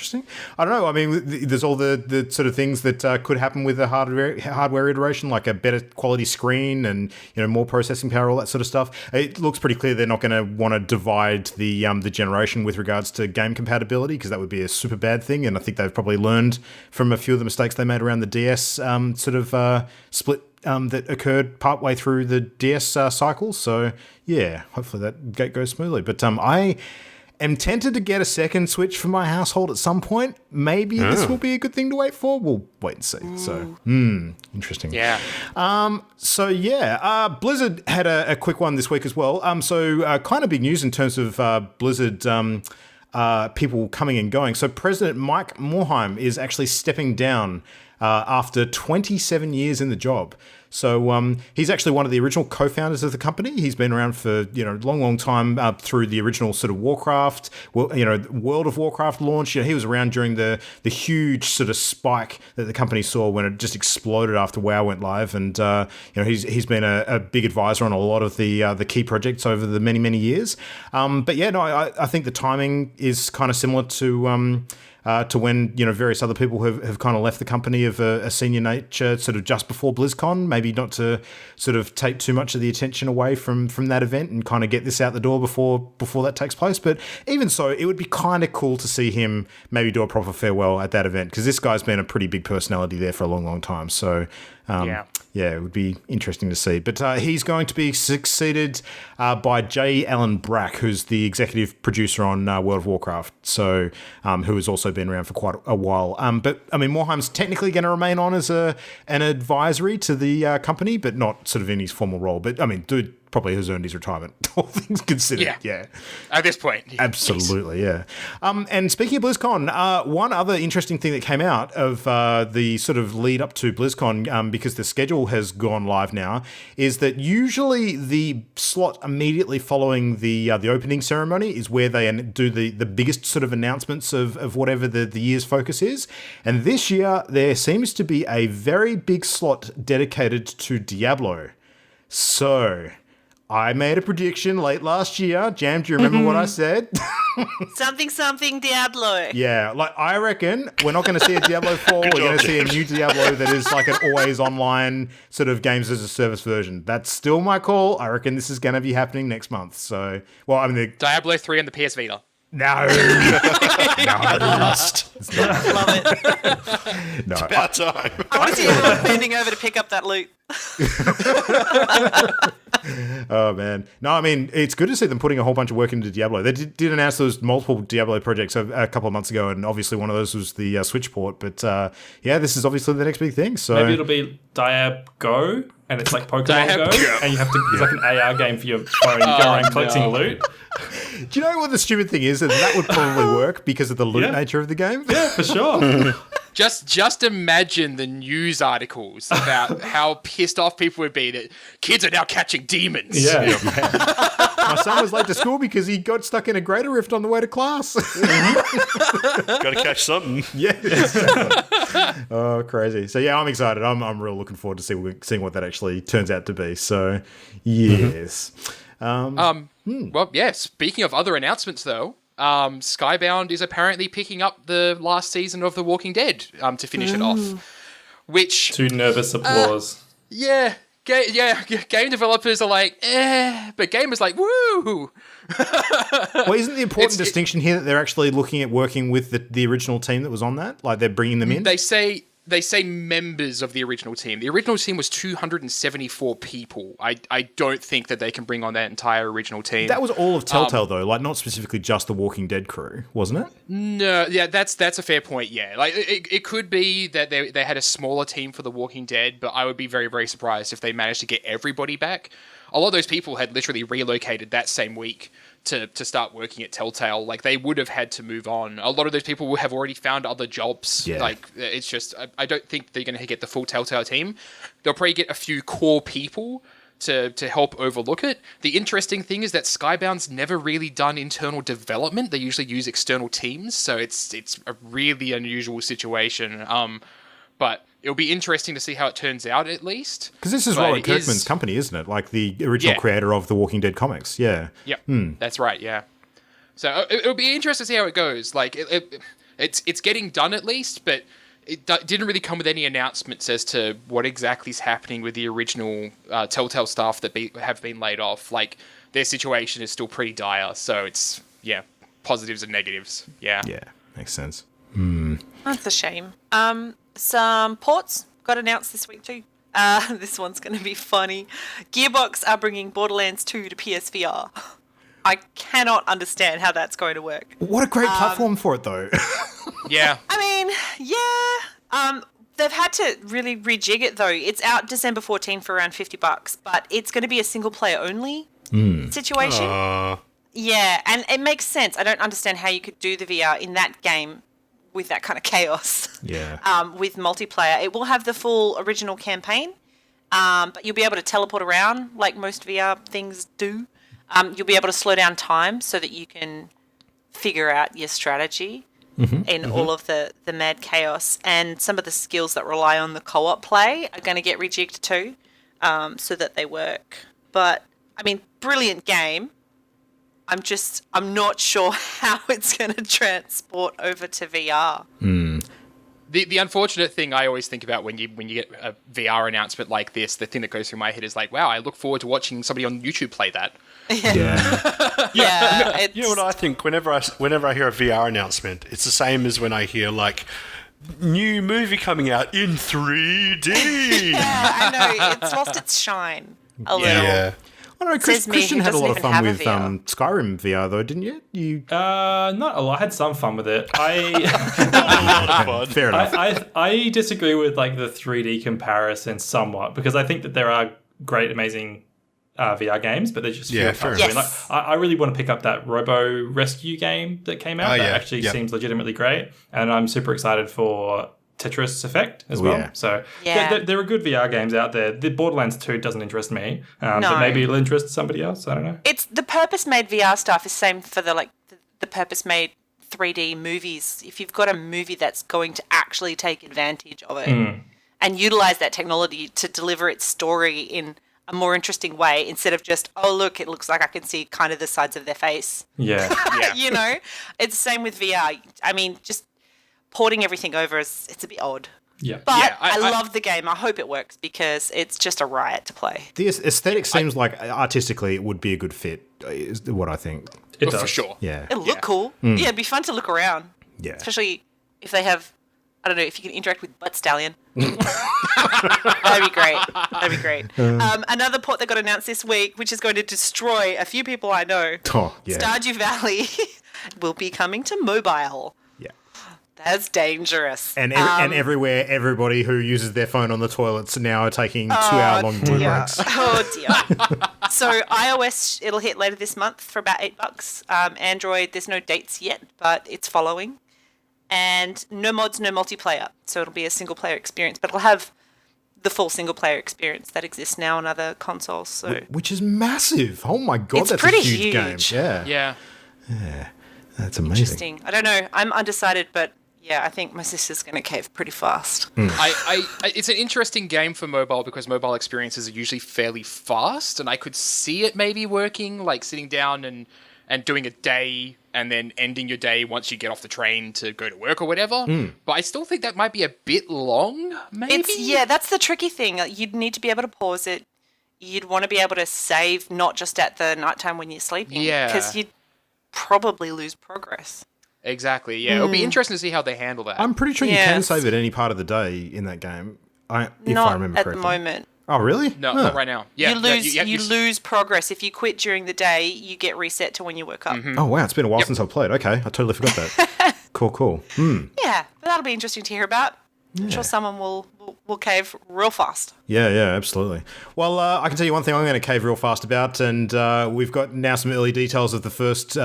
I don't know. I mean, there's all the sort of things that could happen with the hardware iteration, like a better quality screen and more processing power, all that sort of stuff. It looks pretty clear they're not going to want to divide the generation with regards to game compatibility, because that would be a super bad thing. And I think they've probably learned from a few of the mistakes they made around the DS sort of split that occurred partway through the DS cycle. So yeah, hopefully that goes smoothly. But I am tempted to get a second Switch for my household at some point. Maybe this will be a good thing to wait for. We'll wait and see. So, interesting. yeah. So yeah, Blizzard had a quick one this week as well. So kind of big news in terms of Blizzard people coming and going. So President Mike Morhaime is actually stepping down after 27 years in the job. So he's actually one of the original co-founders of the company. He's been around for long time through the original sort of Warcraft, World of Warcraft launch. He was around during the huge sort of spike that the company saw when it just exploded after WoW went live, and he's been a big advisor on a lot of the key projects over the many years. But yeah, no, I think the timing is kind of similar to when various other people have kind of left the company of a senior nature sort of just before BlizzCon, maybe not to sort of take too much of the attention away from that event and kind of get this out the door before that takes place. But even so, it would be kind of cool to see him maybe do a proper farewell at that event, because this guy's been a pretty big personality there for a long time. So Yeah, it would be interesting to see. But he's going to be succeeded by J. Allen Brack, who's the executive producer on World of Warcraft, so who has also been around for quite a while. But, I mean, Morheim's technically going to remain on as an advisory to the company, but not sort of in his formal role. But, I mean, dude probably has earned his retirement, all things considered. Yeah. At this point. Absolutely, yeah. And speaking of BlizzCon, one other interesting thing that came out of the sort of lead up to BlizzCon, because the schedule has gone live now, is that usually the slot immediately following the opening ceremony is where they do the biggest sort of announcements of whatever the year's focus is. And this year, there seems to be a very big slot dedicated to Diablo. So I made a prediction late last year. Jam, do you remember what I said? Something Diablo. Yeah, like I reckon we're not going to see a Diablo 4. We're going to see a new Diablo that is like an always online sort of games as a service version. That's still my call. I reckon this is going to be happening next month. So, well, I mean, Diablo 3 on the PS Vita. No. Love it. No. About time. I want to see everyone bending over to pick up that loot. Oh, man. No, I mean, it's good to see them putting a whole bunch of work into Diablo. They did announce there was multiple Diablo projects a couple of months ago, and obviously one of those was the Switch port. But, yeah, this is obviously the next big thing. So maybe it'll be Diab Go, and it's like Pokemon Diab Go, and you have to, it's like an AR game for your phone. You go around collecting loot. do you know what the stupid thing is? That would probably work because of the loot nature of the game. Yeah, for sure. Just imagine the news articles about how pissed off people would be that kids are now catching demons. Yeah. My son was late to school because he got stuck in a greater rift on the way to class. Got to catch something. Yeah. Exactly. Oh, crazy. So, yeah, I'm excited. I'm real looking forward to seeing what that actually turns out to be. So, yes. Well, yeah, speaking of other announcements, though, Skybound is apparently picking up the last season of The Walking Dead to finish it off. Which... To nervous applause. Yeah. Game developers are like, but gamers like, woo! Well, isn't the important distinction here that they're actually looking at working with the original team that was on that? Like, they're bringing them in? They say members of the original team. The original team was 274 people. I don't think that they can bring on that entire original team. That was all of Telltale, though. Like, not specifically just the Walking Dead crew, wasn't it? No, yeah, that's a fair point, yeah. Like, it could be that they had a smaller team for The Walking Dead, but I would be very, very surprised if they managed to get everybody back. A lot of those people had literally relocated that same week to start working at Telltale. Like, they would have had to move on. A lot of those people will have already found other jobs. Yeah. Like, it's just, I don't think they're going to get the full Telltale team. They'll probably get a few core people to help overlook it. The interesting thing is that Skybound's never really done internal development. They usually use external teams, so it's a really unusual situation. But it'll be interesting to see how it turns out, at least. Because this is Robert Kirkman's company, isn't it? Like the original creator of the Walking Dead comics. Yeah. Yep. That's right. Yeah. So it'll be interesting to see how it goes. Like it's getting done at least, but it didn't really come with any announcements as to what exactly is happening with the original Telltale staff that have been laid off. Like, their situation is still pretty dire. So it's positives and negatives. Yeah. Yeah. Makes sense. That's a shame. Some ports got announced this week too. This one's going to be funny. Gearbox are bringing Borderlands 2 to PSVR. I cannot understand how that's going to work. What a great platform for it, though. Yeah. I mean, yeah. They've had to really rejig it, though. It's out December 14 for around $50, but it's going to be a single player only situation. Yeah, and it makes sense. I don't understand how you could do the VR in that game with that kind of chaos. Yeah. With multiplayer. It will have the full original campaign, but you'll be able to teleport around like most VR things do. You'll be able to slow down time so that you can figure out your strategy in all of the mad chaos. And some of the skills that rely on the co-op play are going to get rejigged too, so that they work. But, I mean, brilliant game. I'm not sure how it's going to transport over to VR. The unfortunate thing I always think about when you get a VR announcement like this, the thing that goes through my head is like, wow, I look forward to watching somebody on YouTube play that. Yeah. You know what I think? Whenever I hear a VR announcement, it's the same as when I hear like new movie coming out in 3D. Yeah, I know. It's lost its shine a little. Yeah. I don't know, Says me, Christian who had a lot of doesn't fun even with have a Skyrim VR, though, didn't you? Not a lot. I had some fun with it. Fair enough. I disagree with like the 3D comparison somewhat because I think that there are great, amazing VR games, but they're just few and far fair between. enough. Like, I really want to pick up that Robo Rescue game that came out. Oh, that yeah. actually Yep. seems legitimately great, and I'm super excited for Tetris Effect as well. yeah. So Yeah. there are good VR games out there. The Borderlands 2 doesn't interest me, No. but maybe it'll interest somebody else. I don't know. It's the purpose-made VR stuff is same for the purpose-made 3D movies. If you've got a movie that's going to actually take advantage of it and utilize that technology to deliver its story in a more interesting way instead of just, oh, look, it looks like I can see kind of the sides of their face. Yeah. You know, it's the same with VR. I mean, just porting everything over it's a bit odd. Yeah. But Yeah, I love the game. I hope it works because it's just a riot to play. The aesthetic seems like artistically it would be a good fit, is what I think. It Oh, does. for sure. Yeah. It'll look cool. Yeah, it'd be fun to look around. Yeah. Especially if they have, I don't know, if you can interact with Butt Stallion. That'd be great. That'd be great. Another port that got announced this week, which is going to destroy a few people I know. Oh, yeah. Stardew Valley will be coming to mobile. Yeah. That's dangerous. And everywhere, everybody who uses their phone on the toilets now are taking 2-hour-long blue breaks. Oh dear. So iOS, it'll hit later this month for about $8. Android, there's no dates yet, but it's following. And no mods, no multiplayer. So it'll be a single player experience, but it'll have the full single player experience that exists now on other consoles. So Which is massive. Oh my God, It's that's pretty a huge game. huge. Yeah. Yeah. That's amazing. interesting. I don't know. I'm undecided, but yeah, I think my sister's going to cave pretty fast. It's an interesting game for mobile because mobile experiences are usually fairly fast, and I could see it maybe working, like sitting down and doing a day and then ending your day once you get off the train to go to work or whatever. But I still think that might be a bit long, maybe? That's the tricky thing. You'd need to be able to pause it. You'd want to be able to save not just at the nighttime when you're sleeping. Yeah. Because you'd probably lose progress. Exactly, yeah. It'll be interesting to see how they handle that. I'm pretty sure you can Yes. save at any part of the day in that game. If Not I remember at correctly. the moment. Oh, really? No, Huh. not right now. Yeah, You lose progress. If you quit during the day, you get reset to when you woke up. Oh, wow. It's been a while since I've played. Okay. I totally forgot that. Cool. Yeah, but that'll be interesting to hear about. I'm sure someone will cave real fast. Yeah, absolutely. Well, I can tell you one thing I'm going to cave real fast about, and we've got now some early details of the first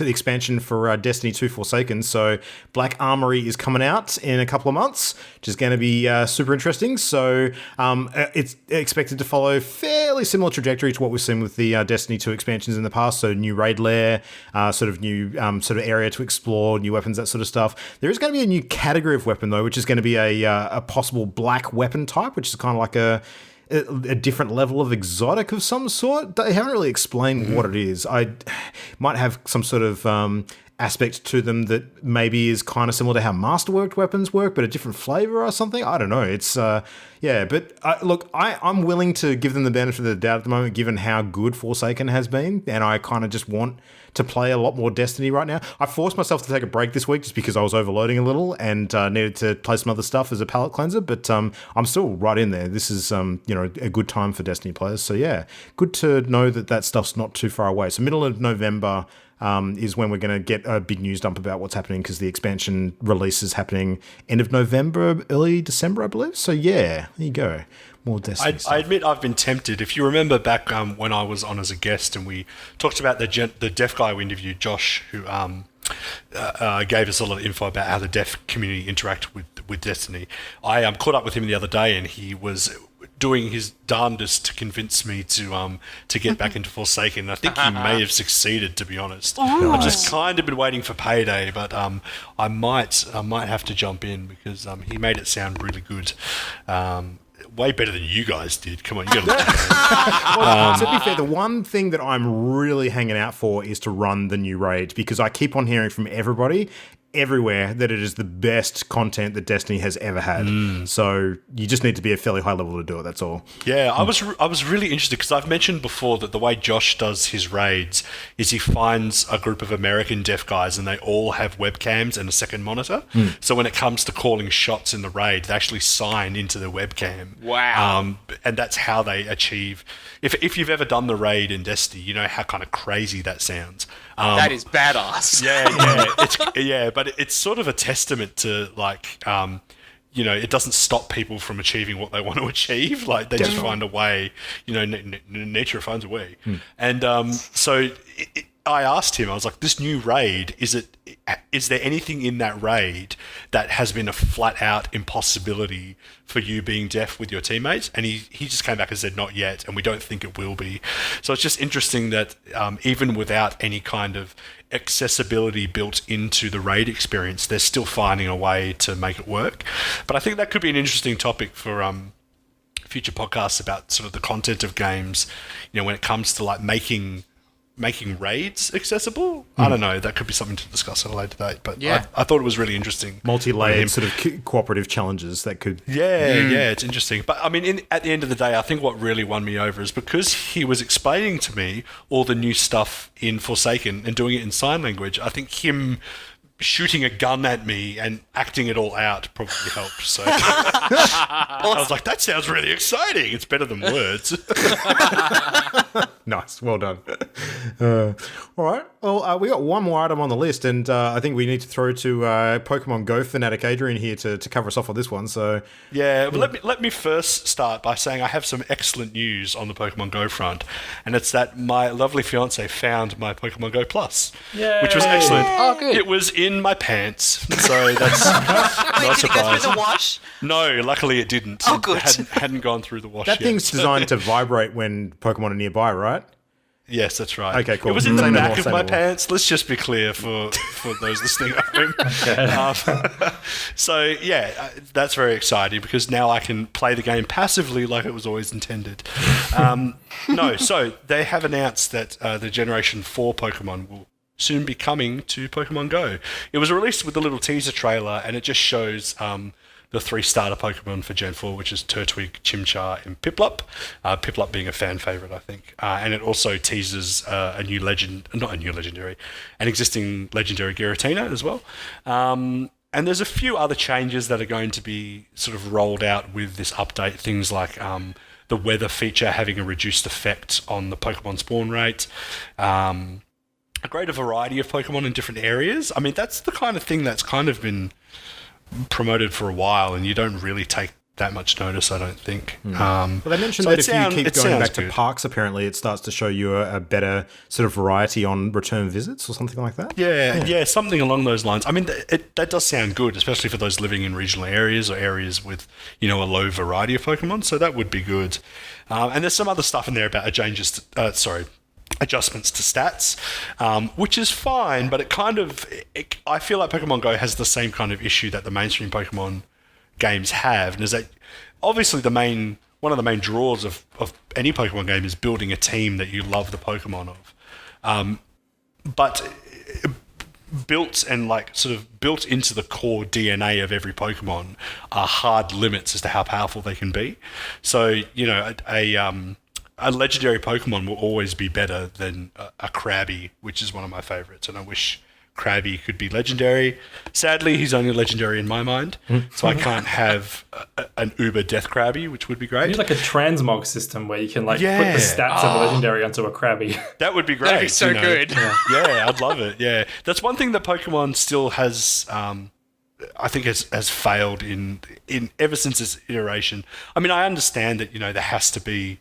expansion for Destiny 2 Forsaken. So Black Armory is coming out in a couple of months, which is going to be super interesting. So it's expected to follow fairly similar trajectory to what we've seen with the Destiny 2 expansions in the past. So new raid lair, sort of new sort of area to explore, new weapons, that sort of stuff. There is going to be a new category of weapon, though, which is going to be a possible black weapon type, which is kind of like a different level of exotic of some sort. They haven't really explained what it is. I might have some sort of aspect to them that maybe is kind of similar to how masterworked weapons work, but a different flavor or something. I don't know. It's but look, I'm willing to give them the benefit of the doubt at the moment, given how good Forsaken has been, and I kind of just want to play a lot more Destiny right now. I forced myself to take a break this week just because I was overloading a little and needed to play some other stuff as a palate cleanser, but I'm still right in there. This is a good time for Destiny players. So yeah, good to know that stuff's not too far away. So middle of November is when we're going to get a big news dump about what's happening, because the expansion release is happening end of November, early December, I believe. So yeah, there you go. More Destiny stuff. I admit I've been tempted. If you remember back when I was on as a guest and we talked about the deaf guy we interviewed, Josh, who gave us a lot of info about how the deaf community interact with Destiny. I caught up with him the other day, and he was doing his darndest to convince me to get back into Forsaken. And I think he may have succeeded, to be honest. I've just kind of been waiting for payday, but I might have to jump in because he made it sound really good. Way better than you guys did. Come on, you got to. Well, to be fair, the one thing that I'm really hanging out for is to run the new raids, because I keep on hearing from everybody everywhere that it is the best content that Destiny has ever had. So you just need to be a fairly high level to do it. That's all. Yeah, I was really interested because I've mentioned before that the way Josh does his raids is he finds a group of American deaf guys and they all have webcams and a second monitor. So when it comes to calling shots in the raid, they actually sign into the webcam. Wow. And that's how they achieve. If you've ever done the raid in Destiny, you know how kind of crazy that sounds. That is badass. But it's sort of a testament to like, it doesn't stop people from achieving what they want to achieve. Like they just find a way. Nature finds a way. And I asked him. I was like, "This new raid is there anything in that raid that has been a flat out impossibility for you being deaf with your teammates?" And he just came back and said, "Not yet, and we don't think it will be." So it's just interesting that even without any kind of accessibility built into the raid experience, they're still finding a way to make it work. But I think that could be an interesting topic for future podcasts about sort of the content of games. When it comes to like making raids accessible. I don't know. That could be something to discuss at a later date. But I thought it was really interesting. Multi-layered sort of cooperative challenges that could... Yeah, it's interesting. But I mean, at the end of the day, I think what really won me over is because he was explaining to me all the new stuff in Forsaken and doing it in sign language. I think him shooting a gun at me and acting it all out probably helped. So I was like, that sounds really exciting. It's better than words. Nice. Well done. All right. Well, we got one more item on the list, and I think we need to throw to Pokemon Go fanatic Adrian here to cover us off on this one. So let me first start by saying I have some excellent news on the Pokemon Go front, and it's that my lovely fiance found my Pokemon Go Plus, which was excellent. Oh, good. It was in my pants, so that's Wait, not did it go surprising. through the wash? No, luckily it didn't. Oh, good. It hadn't gone through the wash that yet. thing's designed to vibrate when Pokemon are nearby, right? Yes, that's right. Okay, cool. It was in the Say no back more, of say my no more. pants. Let's just be clear for those listening at home. That's very exciting because now I can play the game passively like it was always intended. So they have announced that the Generation 4 Pokemon will soon be coming to Pokemon Go. It was released with a little teaser trailer, and it just shows the 3 starter Pokemon for Gen 4, which is Turtwig, Chimchar, and Piplup. Piplup being a fan favorite, I think. And it also teases an existing legendary Giratina as well. And there's a few other changes that are going to be sort of rolled out with this update. Things like the weather feature having a reduced effect on the Pokemon spawn rate. A greater variety of Pokemon in different areas. I mean, that's the kind of thing that's kind of been promoted for a while, and you don't really take that much notice, I don't think. Well, they mentioned that if you keep going back to parks, apparently it starts to show you a better sort of variety on return visits or something like that. Yeah, something along those lines. I mean, that does sound good, especially for those living in regional areas or areas with, a low variety of Pokemon, so that would be good. And there's some other stuff in there about adjustments to stats, which is fine, but I feel like Pokemon Go has the same kind of issue that the mainstream Pokemon games have, and is that obviously one of the main draws of any Pokemon game is building a team that you love the Pokemon of. But built into the core DNA of every Pokemon are hard limits as to how powerful they can be. So, a legendary Pokemon will always be better than a Krabby, which is one of my favorites, and I wish Krabby could be legendary. Sadly, he's only legendary in my mind, so I can't have an Uber Death Krabby, which would be great. You need like a transmog system where you can put the stats of a legendary onto a Krabby. That would be great. That'd be so good. Yeah, I'd love it. Yeah, that's one thing that Pokemon still has. I think has failed in ever since its iteration. I mean, I understand that there has to be.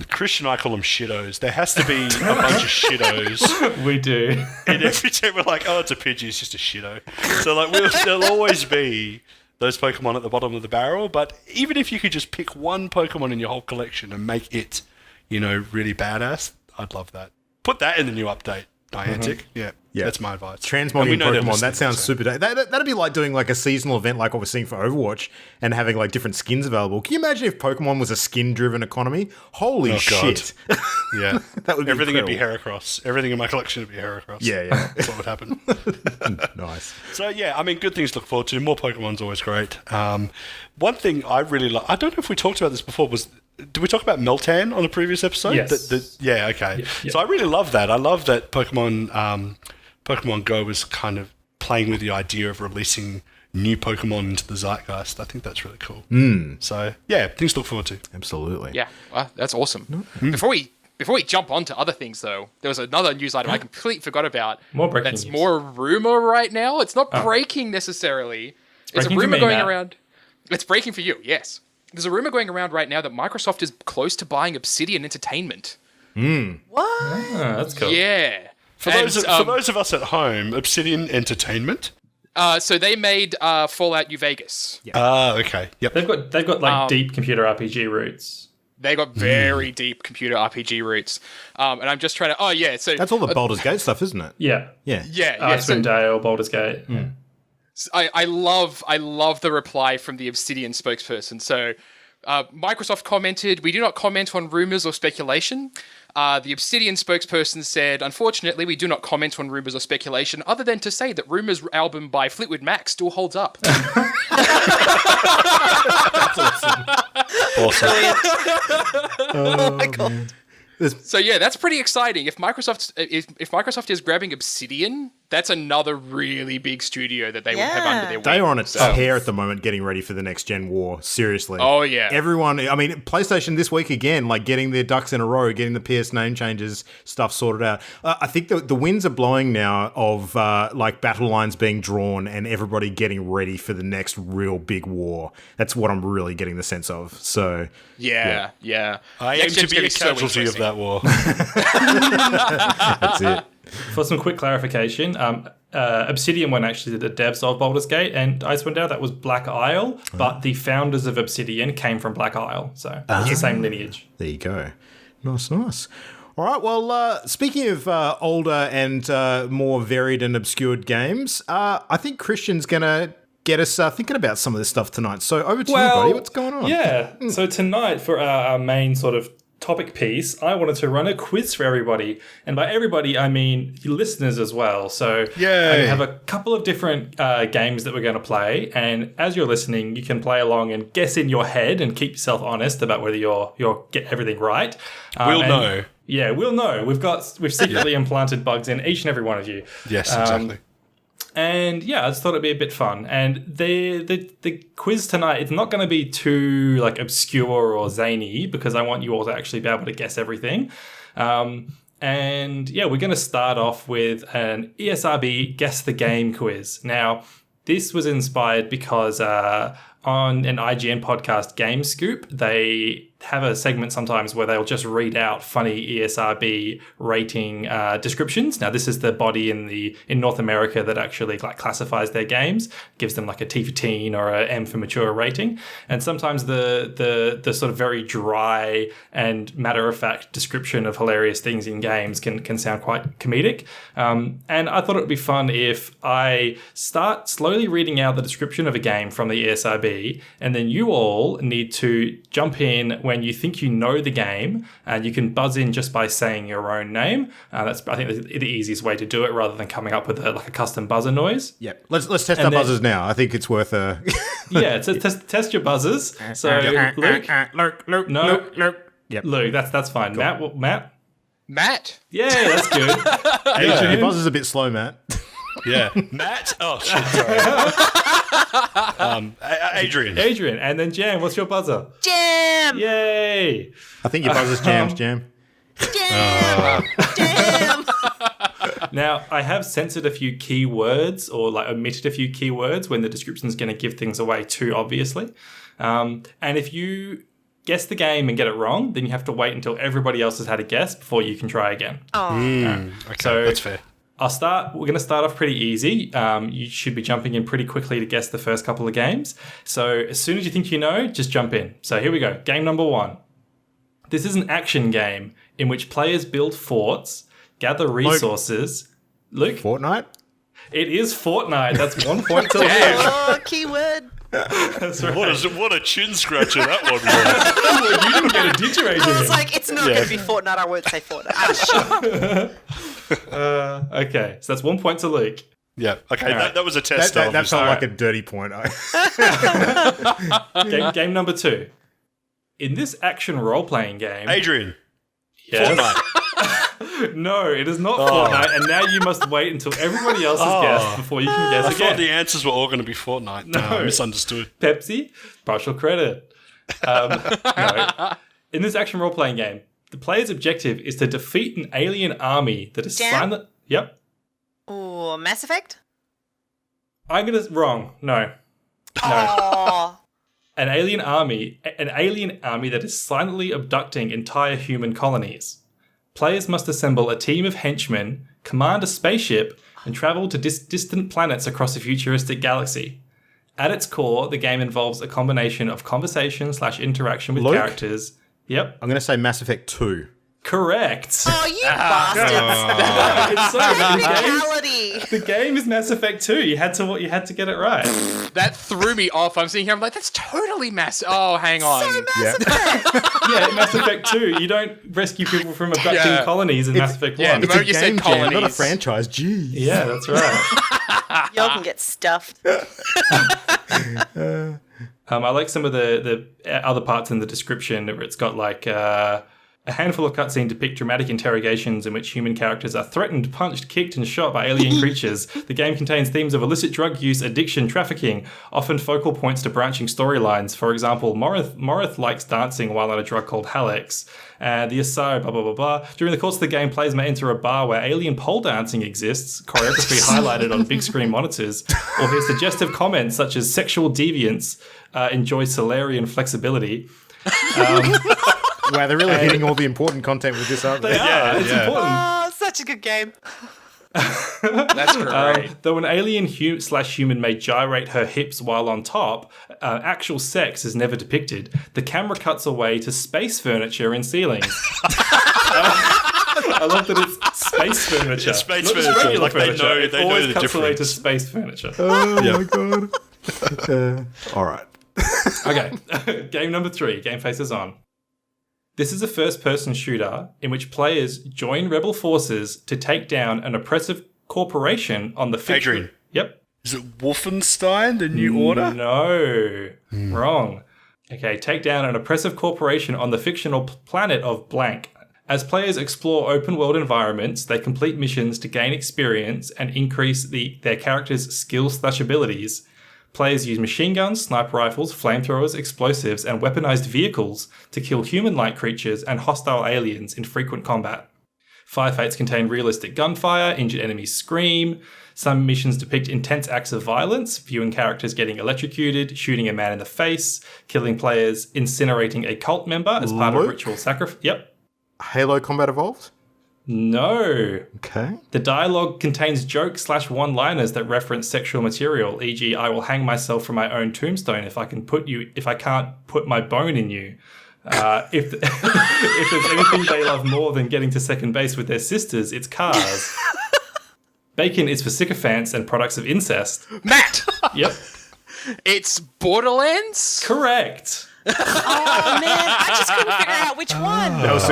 Christian and I call them shittos. There has to be a bunch of shittos. We do. In every team, we're like, oh, it's a Pidgey, it's just a shitto. So there'll always be those Pokemon at the bottom of the barrel. But even if you could just pick one Pokemon in your whole collection and make it, really badass, I'd love that. Put that in the new update, Niantic. Yeah. Yeah. That's my advice. Transmogging And we know they're Pokemon, that listening, sounds so- super. That'd be like doing like a seasonal event like what we're seeing for Overwatch and having like different skins available. Can you imagine if Pokemon was a skin-driven economy? Holy Oh, God. shit. Yeah. That would be Everything would be incredible. Heracross. Everything in my collection would be Heracross. Yeah. That's what would happen. Nice. So, yeah, I mean, good things to look forward to. More Pokemon's always great. One thing I really like, I don't know if we talked about this before, did we talk about Meltan on a previous episode? Yes. Yeah, okay. Yeah. So I really love that. I love that Pokemon Go is kind of playing with the idea of releasing new Pokemon into the zeitgeist. I think that's really cool. So, yeah, things to look forward to. Absolutely. Yeah, well, that's awesome. Before we jump on to other things, though, there was another news item I completely forgot about. More breaking That's news. more rumor right now. It's not breaking necessally. It's a breaking for rumor me, going Matt. around. It's breaking for you, yes. There's a rumor going around right now that Microsoft is close to buying Obsidian Entertainment. What? Ah, that's cool. Yeah. For those of us at home, Obsidian Entertainment? So they made Fallout New Vegas. Okay. Yep. They've got like deep computer RPG roots. They got very deep computer RPG roots. And I'm just trying to... Oh, yeah. So That's all the Baldur's Gate stuff, isn't it? Yeah. Yeah. Yeah, Icewind Dale, Baldur's Gate. Yeah. I love the reply from the Obsidian spokesperson. So Microsoft commented, "We do not comment on rumors or speculation." The Obsidian spokesperson said, "Unfortunately, we do not comment on rumors or speculation other than to say that Rumors album by Fleetwood Mac still holds up." Awesome. Oh my god. So yeah, that's pretty exciting. If Microsoft is grabbing Obsidian, that's another really big studio that they would have under their wing. They are on a So- tear at the moment getting ready for the next gen war. Seriously. Oh, yeah. Everyone, I mean, PlayStation this week again, like getting their ducks in a row, getting the PS name changes stuff sorted out. I think the winds are blowing now of like battle lines being drawn and everybody getting ready for the next real big war. That's what I'm really getting the sense of. So, Yeah. I Next aim to gen's be gonna a so casualty of interesting. that war. that's it. For some quick clarification, Obsidian weren't actually the devs of Baldur's Gate and Icewind Dale. That was Black Isle, but the founders of Obsidian came from Black Isle, so it's the same lineage. There you go. Nice. All right, well, speaking of older and more varied and obscured games, I think Christian's going to get us thinking about some of this stuff tonight. So over to you, buddy. What's going on? Yeah. So tonight, for our main sort of topic piece, I wanted to run a quiz for everybody. And by everybody, I mean you listeners as well. So Yay. I have a couple of different games that we're going to play. And as you're listening, you can play along and guess in your head and keep yourself honest about whether you're get everything right. We'll know. Yeah, we'll know. We've secretly implanted bugs in each and every one of you. Yes, exactly. And yeah, I just thought it'd be a bit fun. And the quiz tonight, it's not going to be too like obscure or zany because I want you all to actually be able to guess everything. And yeah, we're going to start off with an ESRB Guess the Game quiz. Now, this was inspired because on an IGN podcast, Game Scoop, they have a segment sometimes where they'll just read out funny ESRB rating descriptions. Now, this is the body in North America that actually like classifies their games, gives them like a T for teen or a M for mature rating. And sometimes the sort of very dry and matter-of-fact description of hilarious things in games can sound quite comedic. And I thought it would be fun if I start slowly reading out the description of a game from the ESRB, and then you all need to jump in when you think you know the game, and you can buzz in just by saying your own name. That's, I think, the easiest way to do it, rather than coming up with a custom buzzer noise. Yep. Let's test our buzzers now. I think it's worth a... Yeah, so test your buzzers. So Luke, Yep. Luke, that's fine. Cool. Matt. Yeah, that's good. Adrian, your buzzer's a bit slow, Matt. Yeah. Matt? Oh, shit, sorry. Adrian. And then Jam, what's your buzzer? Jam! Yay! I think your buzzer's Jam. Jam! Jam! Now, I have censored a few keywords or like omitted a few keywords when the description is going to give things away too obviously. And if you guess the game and get it wrong, then you have to wait until everybody else has had a guess before you can try again. Okay, So that's fair. We're going to start off pretty easy. You should be jumping in pretty quickly to guess the first couple of games. So as soon as you think you know, just jump in. So here we go. Game number 1. This is an action game in which players build forts, gather resources. Luke? Fortnite? It is Fortnite. That's 1 point to Luke. Oh, keyword. That's right. What a chin scratcher that one was. You didn't get a did you raise I was in. like, it's not going to be Fortnite. I won't say Fortnite. Ah, shit. Okay, so that's 1 point to Luke. Yeah. Okay. That was a test. That felt like a dirty point. Game number 2. In this action role-playing game... Adrian. Yes. Fortnite. No, it is not Fortnite, and now you must wait until everybody else has guessed before you can guess I again. thought the answers were all going to be Fortnite. No, I misunderstood. Pepsi, partial credit. No. In this action role-playing game, the player's objective is to defeat an alien army that is Jam? silent... Yep. Ooh, Mass Effect? I'm gonna... Wrong. No. Oh. An alien army that is silently abducting entire human colonies. Players must assemble a team of henchmen, command a spaceship, and travel to distant planets across a futuristic galaxy. At its core, the game involves a combination of conversation/interaction with Luke? characters. Yep, I'm going to say Mass Effect 2. correct. Oh, you bastards. It's so the Technicality. game is Mass Effect 2. You had to get it right. That threw me off. I'm sitting here, I'm like, that's totally Mass... Oh, hang on. So Mass Effect. Yeah, in Mass Effect 2, you don't rescue people from abducting colonies in Mass Effect 1. yeah, the moment you said Game jam, not a colonies. franchise. Jeez. Yeah, that's right. Y'all can get stuffed. I like some of the other parts in the description where it's got like a handful of cutscenes depict dramatic interrogations in which human characters are threatened, punched, kicked, and shot by alien creatures. The game contains themes of illicit drug use, addiction, trafficking, often focal points to branching storylines. For example, Morith likes dancing while on a drug called Halex. The ESRB, blah, blah, blah, blah. During the course of the game, players may enter a bar where alien pole dancing exists, choreography highlighted on big screen monitors, or hear suggestive comments such as sexual deviance, enjoy Solarian flexibility. Wow, they're really hitting all the important content with this, aren't they? It's important. Oh, such a good game. That's great. Though an alien human may gyrate her hips while on top, actual sex is never depicted. The camera cuts away to space furniture and ceilings. I love that it's space furniture. It's space not just furniture, regular like they know- It they know always the cuts away to difference. space furniture. Oh my god. All right. Okay, game number 3. Game faces on. This is a first-person shooter in which players join rebel forces to take down an oppressive corporation on the Adrian. Yep. Is it Wolfenstein, The New Order? No. Wrong. Okay, take down an oppressive corporation on the fictional planet of blank. As players explore open-world environments, they complete missions to gain experience and increase their characters' skills/abilities. Players use machine guns, sniper rifles, flamethrowers, explosives, and weaponized vehicles to kill human-like creatures and hostile aliens in frequent combat. Firefights contain realistic gunfire, injured enemies scream. Some missions depict intense acts of violence, viewing characters getting electrocuted, shooting a man in the face, killing players, incinerating a cult member as part of Luke? ritual sacrifice. Yep. Halo Combat Evolved? No. Okay. The dialogue contains jokes/one-liners that reference sexual material, e.g., I will hang myself from my own tombstone if I can't put my bone in you. If there's anything they love more than getting to second base with their sisters, it's cars. Bacon is for sycophants and products of incest. Matt! Yep. It's Borderlands? Correct. Oh man, I just couldn't figure out which one. That was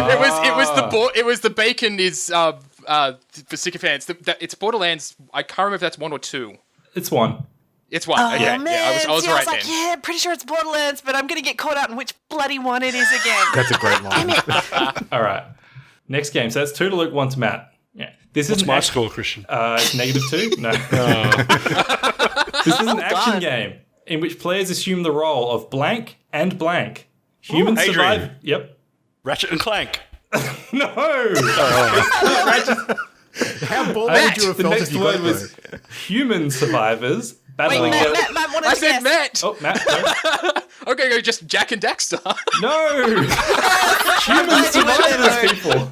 It was the bacon is for sycophants. It's Borderlands. I can't remember if that's 1 or 2. It's one. It's 1. Oh Okay, man, yeah, I was See, right I was like, then. yeah, pretty sure it's Borderlands, but I'm gonna get caught out in which bloody one it is again. That's a great line. All right. Next game. So that's 2 to Luke, 1 to Matt. Yeah. This What's is my score, Christian? It's -2? No. This is an action game in which players assume the role of blank and blank. Humans Adrian. survive. Yep. Ratchet and Clank. No. How bold would you have The felt next if you word got was those? human survivors Wait, battling. Matt wanted I to said guess. Matt. Oh, Matt. No. Okay, go just Jack and Daxter. No. Human survivors, people.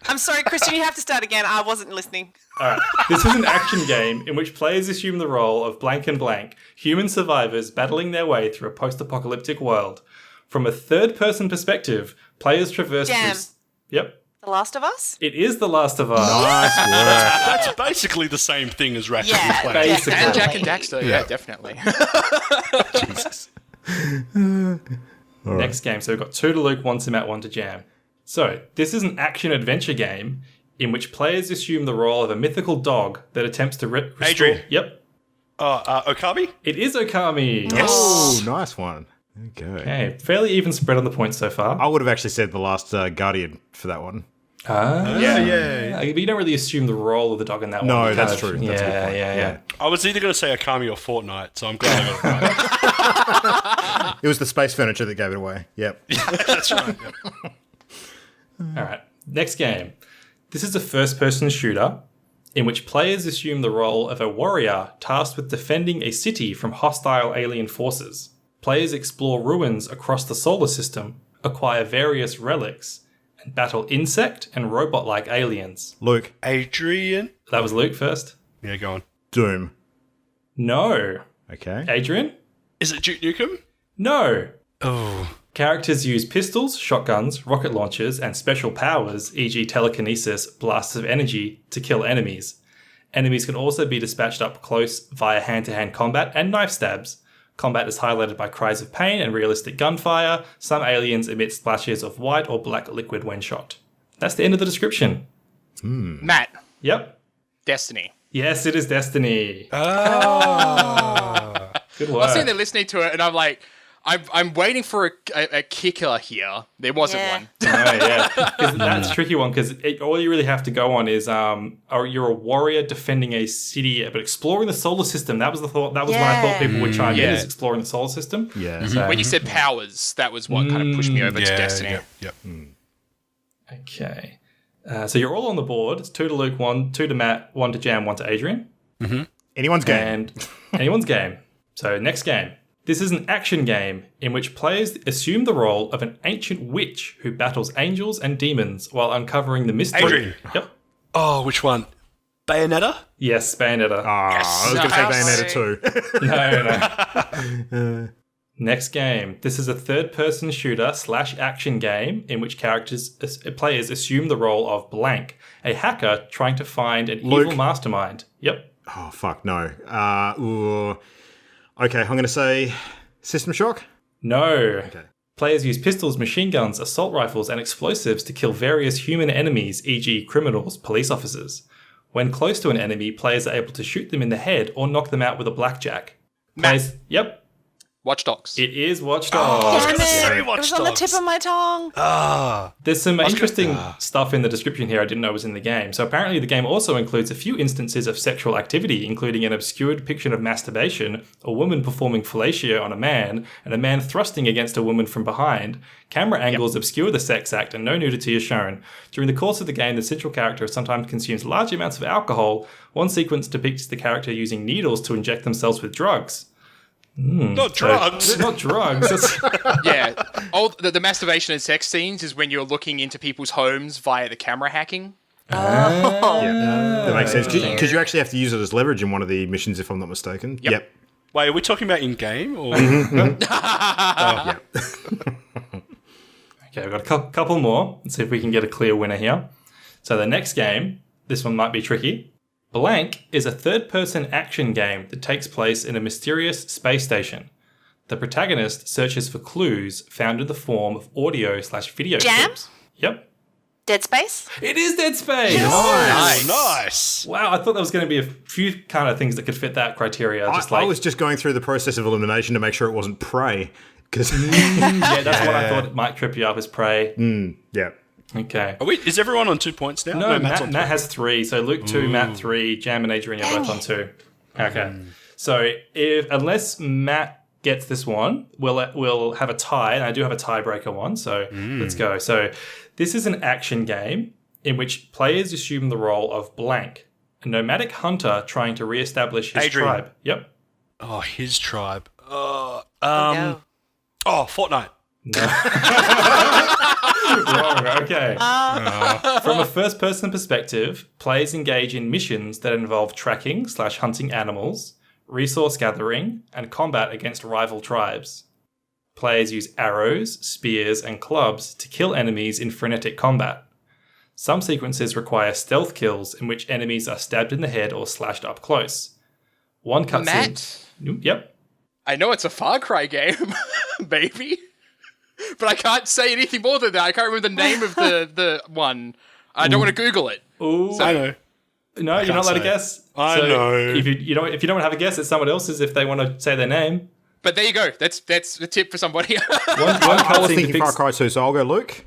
I'm sorry, Christian, you have to start again. I wasn't listening. All right. This is an action game in which players assume the role of blank and blank, human survivors battling their way through a post-apocalyptic world. From a third-person perspective, players traverse Jam. through... Yep. The Last of Us? It is The Last of Us. Nice work. That's basically the same thing as Ratchet and Yeah, Clank. Basically. And Jack and Daxter, yeah, definitely. Jesus. Next game. So we've got 2 to Luke, 1 to Matt, 1 to Jam. So this is an action-adventure game in which players assume the role of a mythical dog that attempts to restore... Adrian. Yep. Okami? It is Okami. Oh, nice one. There you go. Okay, fairly even spread on the points so far. I would have actually said The Last Guardian for that one. Yeah. But you don't really assume the role of the dog in that one. No, You that's kind of- true. That's a good point. Yeah. I was either going to say Okami or Fortnite, so I'm glad I got it right. It was the space furniture that gave it away. Yep. That's right. Yep. All right, next game. This is a first-person shooter in which players assume the role of a warrior tasked with defending a city from hostile alien forces. Players explore ruins across the solar system, acquire various relics, and battle insect and robot-like aliens. Luke. Adrian? That was Luke first. Yeah, go on. Doom. No. Okay. Adrian? Is it Duke Nukem? No. Oh. Characters use pistols, shotguns, rocket launchers, and special powers, e.g. telekinesis, blasts of energy, to kill enemies. Enemies can also be dispatched up close via hand-to-hand combat and knife stabs. Combat is highlighted by cries of pain and realistic gunfire. Some aliens emit splashes of white or black liquid when shot. That's the end of the description. Matt, Yep. Destiny. Yes, it is Destiny. Good I was sitting work. there listening to it, and I'm like, I'm waiting for a kicker here. There wasn't Yeah. one. Oh, yeah. 'Cause that's a tricky one because all you really have to go on is you're a warrior defending a city, but exploring the solar system. That was the thought. That was when I thought people would chime in, Yeah. is exploring the solar system. Yeah. So, When you said powers, that was what kind of pushed me over to Destiny. Yep. okay. So you're all on the board. It's 2 to Luke, 1, 2 to Matt, 1 to Jam, 1 to Adrian. Anyone's game. And anyone's game. So next game. This is an action game in which players assume the role of an ancient witch who battles angels and demons while uncovering the mystery. Adrian. Yep. Oh, which one? Bayonetta? Yes, Bayonetta. I was going to say Bayonetta 2. No. Next game. This is a third-person shooter / action game in which players assume the role of blank, a hacker trying to find an evil mastermind. Yep. Oh, fuck, no. Okay, I'm going to say System Shock. No. Okay. Players use pistols, machine guns, assault rifles, and explosives to kill various human enemies, e.g. criminals, police officers. When close to an enemy, players are able to shoot them in the head or knock them out with a blackjack. Players, yep. Watch Dogs. It is Watch Dogs. Damn say it! Watch It was on the tip Dogs. of my tongue. There's some interesting stuff in the description here I didn't know was in the game. So apparently the game also includes a few instances of sexual activity, including an obscure depiction of masturbation, a woman performing fellatio on a man, and a man thrusting against a woman from behind. Camera angles obscure the sex act and no nudity is shown. During the course of the game, the central character sometimes consumes large amounts of alcohol. One sequence depicts the character using needles to inject themselves with drugs. Not drugs. Not drugs. That's- Yeah. Oh, the masturbation and sex scenes is when you're looking into people's homes via the camera hacking. That makes sense. Because you actually have to use it as leverage in one of the missions, if I'm not mistaken. Yep. Wait, are we talking about in-game? Or? Okay, we've got a couple more. Let's see if we can get a clear winner here. So the next game, this one might be tricky. Blank is a third-person action game that takes place in a mysterious space station. The protagonist searches for clues found in the form of audio/video Jam? clips. Yep. Dead Space? It is Dead Space! Nice. Wow, I thought there was going to be a few kind of things that could fit that criteria. I was just going through the process of elimination to make sure it wasn't Prey. Because yeah, that's what I thought it might trip you up as Prey. yeah. Okay. Is everyone on 2 points now? No, Matt's Matt on has 3. So Luke 2, Matt 3, Jam and Adrian are both on 2. Okay. So unless Matt gets this one, we'll have a tie, and I do have a tiebreaker one. So let's go. So this is an action game in which players assume the role of blank, a nomadic hunter trying to reestablish his Adrian. tribe. Yep. Oh, his tribe. No. Oh, Fortnite. Wrong. Okay. From a first-person perspective, players engage in missions that involve tracking/hunting animals, resource gathering, and combat against rival tribes. Players use arrows, spears, and clubs to kill enemies in frenetic combat. Some sequences require stealth kills in which enemies are stabbed in the head or slashed up close. One cutscene. Matt? Yep. I know it's a Far Cry game, baby. But I can't say anything more than that. I can't remember the name of the one. I don't want to Google it. Ooh. I know. No, you're not allowed to say. guess. I know. If you don't want to have a guess, it's someone else's if they want to say their name. But there you go. That's the tip for somebody. One I was cutscene thinking Far depicts- Cry 2, so I'll go Luke.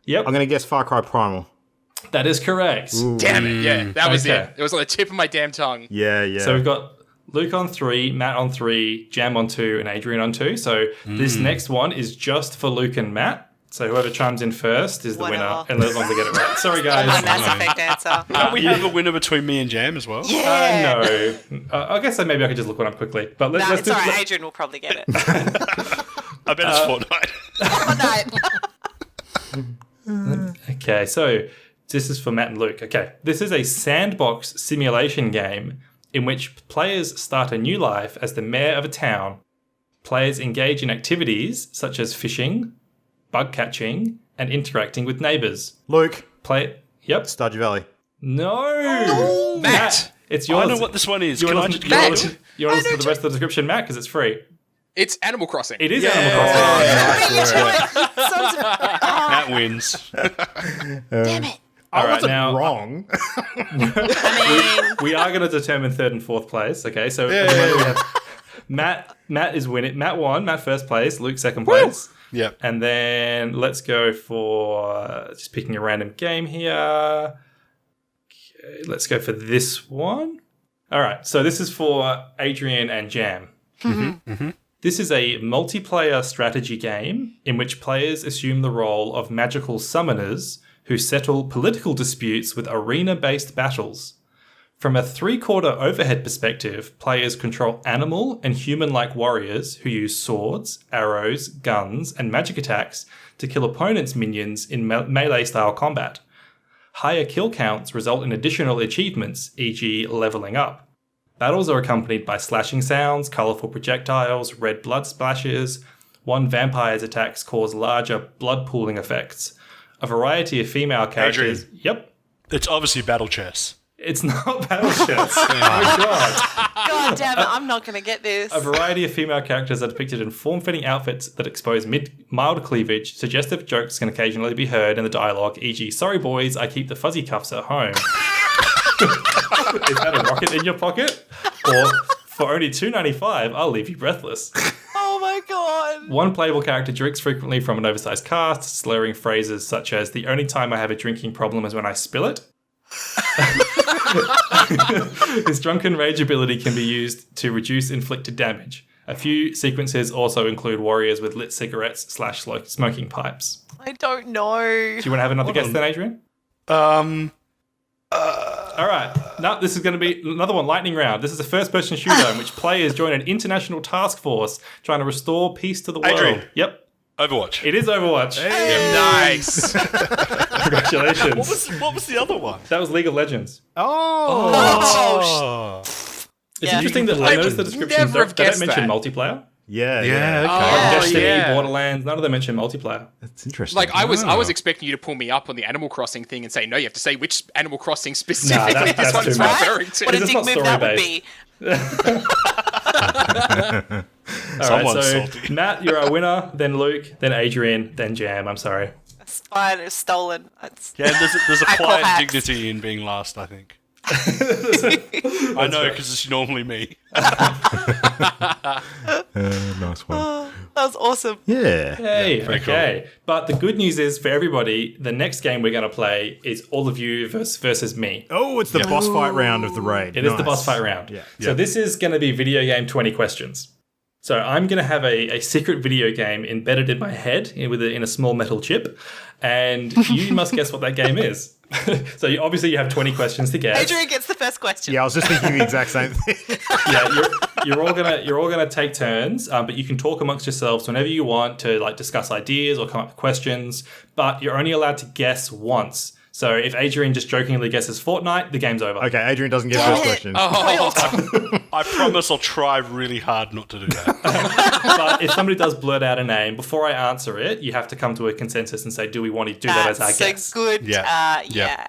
Yep, I'm going to guess Far Cry Primal. that is correct. Damn it. Yeah, that was Okay. it. It was on the tip of my damn tongue. Yeah. So we've got Luke on 3, Matt on 3, Jam on 2, and Adrian on 2. So this next one is just for Luke and Matt. So whoever chimes in first is the winner, Whatever. and as long as they get it right. Sorry, My guys. Mass Effect answer. Can't we have a winner between me and Jam as well? Yeah. No. I guess maybe I could just look one up quickly. But let's No, do it's alright. Adrian will probably get it. I bet it's Fortnite. Okay, so this is for Matt and Luke. Okay, this is a sandbox simulation game in which players start a new life as the mayor of a town. Players engage in activities such as fishing, bug catching, and interacting with neighbors. Luke, Yep. Stardew Valley. No! Matt! It's I yours. know what this one is. You Can I want just to get Matt! it? you want to listen to the rest of the description, Matt, because it's free. It's Animal Crossing. It is Animal Crossing. That wins. Damn it. All right, wasn't now wrong. I mean, we are going to determine third and fourth place. Okay, so at the moment we have Matt is winning. Matt won. Matt first place. Luke second place. Yep. And then let's go for just picking a random game here. Okay, let's go for this one. All right, so this is for Adrian and Jam. This is a multiplayer strategy game in which players assume the role of magical summoners who settle political disputes with arena-based battles. From a three-quarter overhead perspective, players control animal and human-like warriors who use swords, arrows, guns, and magic attacks to kill opponents' minions in melee-style combat. Higher kill counts result in additional achievements, e.g. leveling up. Battles are accompanied by slashing sounds, colourful projectiles, red blood splashes. One vampire's attacks cause larger blood pooling effects. A variety of female characters... Adrian. Yep. It's obviously Battle Chess. It's not battle chess. Oh my god. God damn it, I'm not going to get this. A variety of female characters are depicted in form-fitting outfits that expose mild cleavage. Suggestive jokes can occasionally be heard in the dialogue, e.g., "Sorry boys, I keep the fuzzy cuffs at home." Is that a rocket in your pocket? Or, "For only $2.95, I'll leave you breathless." Oh my god. One playable character drinks frequently from an oversized cast, slurring phrases such as, "The only time I have a drinking problem is when I spill it." His drunken rage ability can be used to reduce inflicted damage. A few sequences also include warriors with lit cigarettes / smoking pipes. I don't know. Do you want to have another guess then, Adrian? All right. Now, this is going to be another one, lightning round. This is a first-person shooter in which players join an international task force trying to restore peace to the world. Adrian. Yep. Overwatch. It is Overwatch. Nice. Congratulations. What was the other one? That was League of Legends. Oh. It's Yeah. interesting that I noticed the descriptions never have they don't guessed mention that. multiplayer. Yeah. okay. Destiny, yeah. Borderlands, none of them mention multiplayer. That's interesting. Like I was expecting you to pull me up on the Animal Crossing thing and say, no, you have to say which Animal Crossing specifically that's this one's too much. referring to. What a It's dick not move that would story-based. be. All Someone's right, so salty. Matt, you're our winner, then Luke, then Adrian, then Jam. I'm sorry. It's fine, it's stolen. It's... Yeah, there's a I call quiet hacks. dignity in being last, I think. I know, because it's normally me. nice one. That was awesome. Yeah. Hey, very okay. But the good news is for everybody, the next game we're going to play is all of you versus me. Oh, it's the boss fight round of the raid. It is the boss fight round. Yeah. So this is going to be video game 20 questions. So I'm going to have a secret video game embedded in my head in a small metal chip, and you must guess what that game is. So obviously you have 20 questions to guess. Adrian gets the first question. Yeah, I was just thinking the exact same thing. Yeah, you're all gonna take turns, but you can talk amongst yourselves whenever you want to like discuss ideas or come up with questions. But you're only allowed to guess once. So if Adrian just jokingly guesses Fortnite, the game's over. Okay, Adrian doesn't get first it. question. Oh, I promise I'll try really hard not to do that. But if somebody does blurt out a name, before I answer it, you have to come to a consensus and say, do we want to do that as our That's guess? a good. Yeah.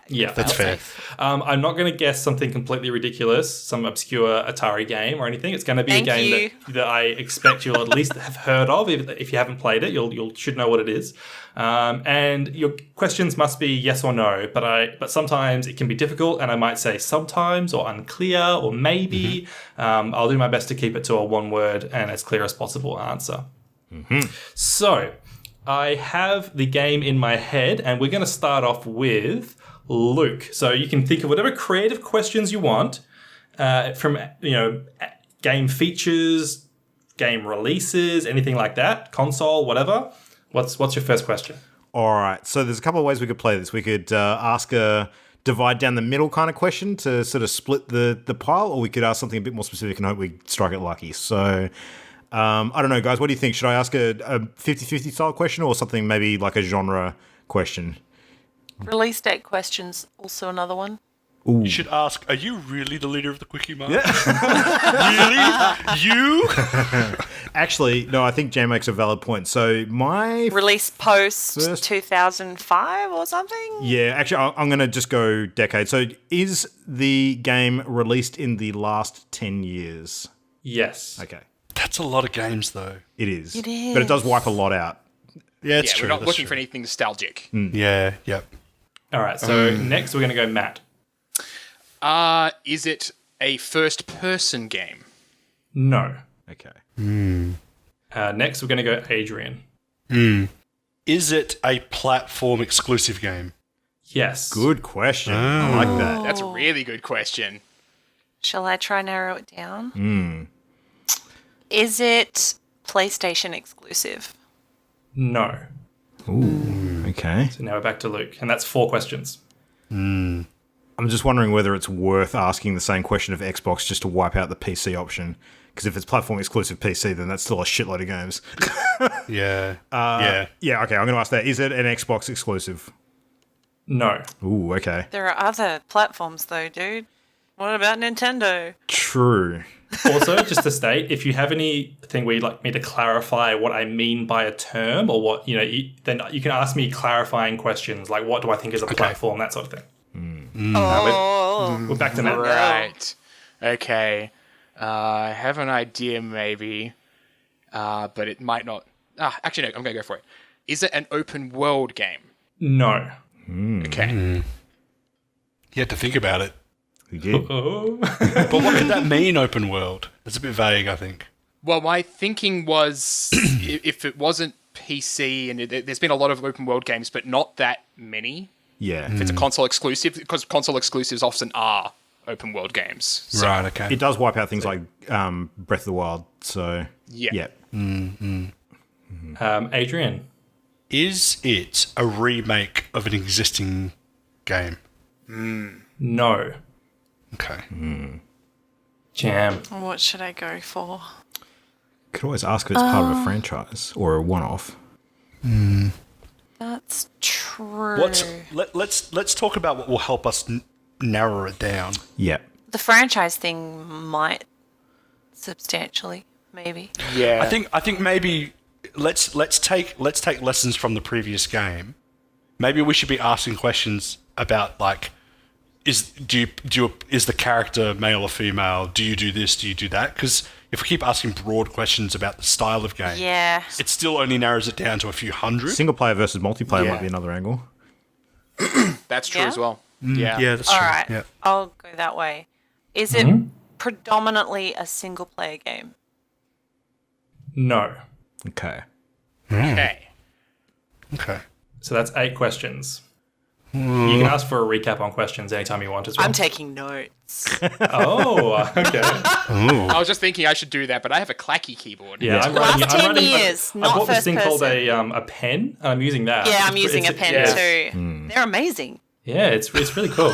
Yeah, That's fair. I'm not going to guess something completely ridiculous, some obscure Atari game or anything. It's going to be Thank a game you. that I expect you'll at least have heard of. If you haven't played it, you should know what it is. And your questions must be yes or no. But sometimes it can be difficult, and I might say sometimes or unclear or maybe. I'll do my best to keep it to a one-word and as clear as possible answer. So I have the game in my head, and we're going to start off with Luke. So you can think of whatever creative questions you want from game features, game releases, anything like that, console, whatever. What's your first question? All right. So there's a couple of ways we could play this. We could ask a divide down the middle kind of question to sort of split the pile, or we could ask something a bit more specific and hope we strike it lucky. So I don't know, guys. What do you think? Should I ask a 50-50 style question or something maybe like a genre question? Release date questions, also another one. You should ask, are you really the leader of the Quickie Mart? Really? You? Actually, no, I think Jay makes a valid point. So my... Release post First- 2005 or something? Yeah, actually, I'm going to just go decade. So is the game released in the last 10 years? Yes. Okay. That's a lot of games, though. It is. It is. But it does wipe a lot out. Yeah, it's Yeah, true. we're not that's looking true. for anything nostalgic. Yeah, yep. All right. So next we're going to go Matt. Is it a first-person game? No. Okay. Next we're going to go Adrian. Is it a platform exclusive game? Yes. Good question. I like that. That's a really good question. Shall I try narrow it down? Is it PlayStation exclusive? No. Okay. So now we're back to Luke, and that's 4 questions. I'm just wondering whether it's worth asking the same question of Xbox just to wipe out the PC option. Because if it's platform exclusive PC, then that's still a shitload of games. Yeah. Yeah. Yeah, okay, I'm going to ask that. Is it an Xbox exclusive? No. Ooh, okay. There are other platforms though, dude. What about Nintendo? True. Also, just to state, if you have anything where you'd like me to clarify what I mean by a term, or what then you can ask me clarifying questions like, what do I think is a platform, that sort of thing. We're back to Matt. Right. Okay. I have an idea, maybe, but it might not. Actually, no. I'm going to go for it. Is it an open world game? No. Okay. You had to think about it. We did. But what could that mean, open world? It's a bit vague, I think. Well, my thinking was if it wasn't PC, and there's been a lot of open world games, but not that many. Yeah. It's a console exclusive, because console exclusives often are open world games. So, Right, okay. It does wipe out things like Breath of the Wild, so... Yeah. Adrian. Is it a remake of an existing game? No. Okay. Jam. What should I go for? Could always ask if it's part of a franchise or a one-off. That's true. Let's talk about what will help us narrow it down. Yeah. The franchise thing might substantially, maybe. Yeah. I think maybe let's take lessons from the previous game. Maybe we should be asking questions about like, is the character male or female? Do you do this? Do you do that? Because if we keep asking broad questions about the style of game, Yeah. it still only narrows it down to a few hundred. Single player versus multiplayer Yeah. might be another angle. That's true Yeah? as well. Yeah. Yeah, that's All true. right. Yeah. I'll go that way. Is it predominantly a single player game? No. Okay. Okay. Okay. So that's 8 questions. You can ask for a recap on questions anytime you want as well. I'm taking notes. Oh, okay. I was just thinking I should do that, but I have a clacky keyboard. Yeah, I'm Last writing. 10 I'm writing years, I not bought this first thing called person. a pen, and I'm using that. Yeah, I'm using a pen yeah. too. They're amazing. Yeah, it's really cool.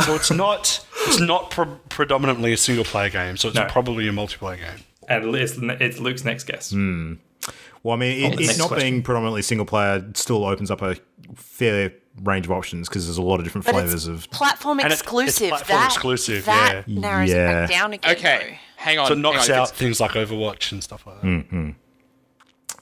So it's not predominantly a single player game. So it's No. probably a multiplayer game. And it's Luke's next guess. Well, I mean, the it next not question. being predominantly single player still opens up a fair range of options because there's a lot of different But flavors it's of. platform And exclusive. it's platform exclusive, that yeah. narrows it Yeah. back down again. Okay, hang on. So it knocks hang on. out things like Overwatch and stuff like that.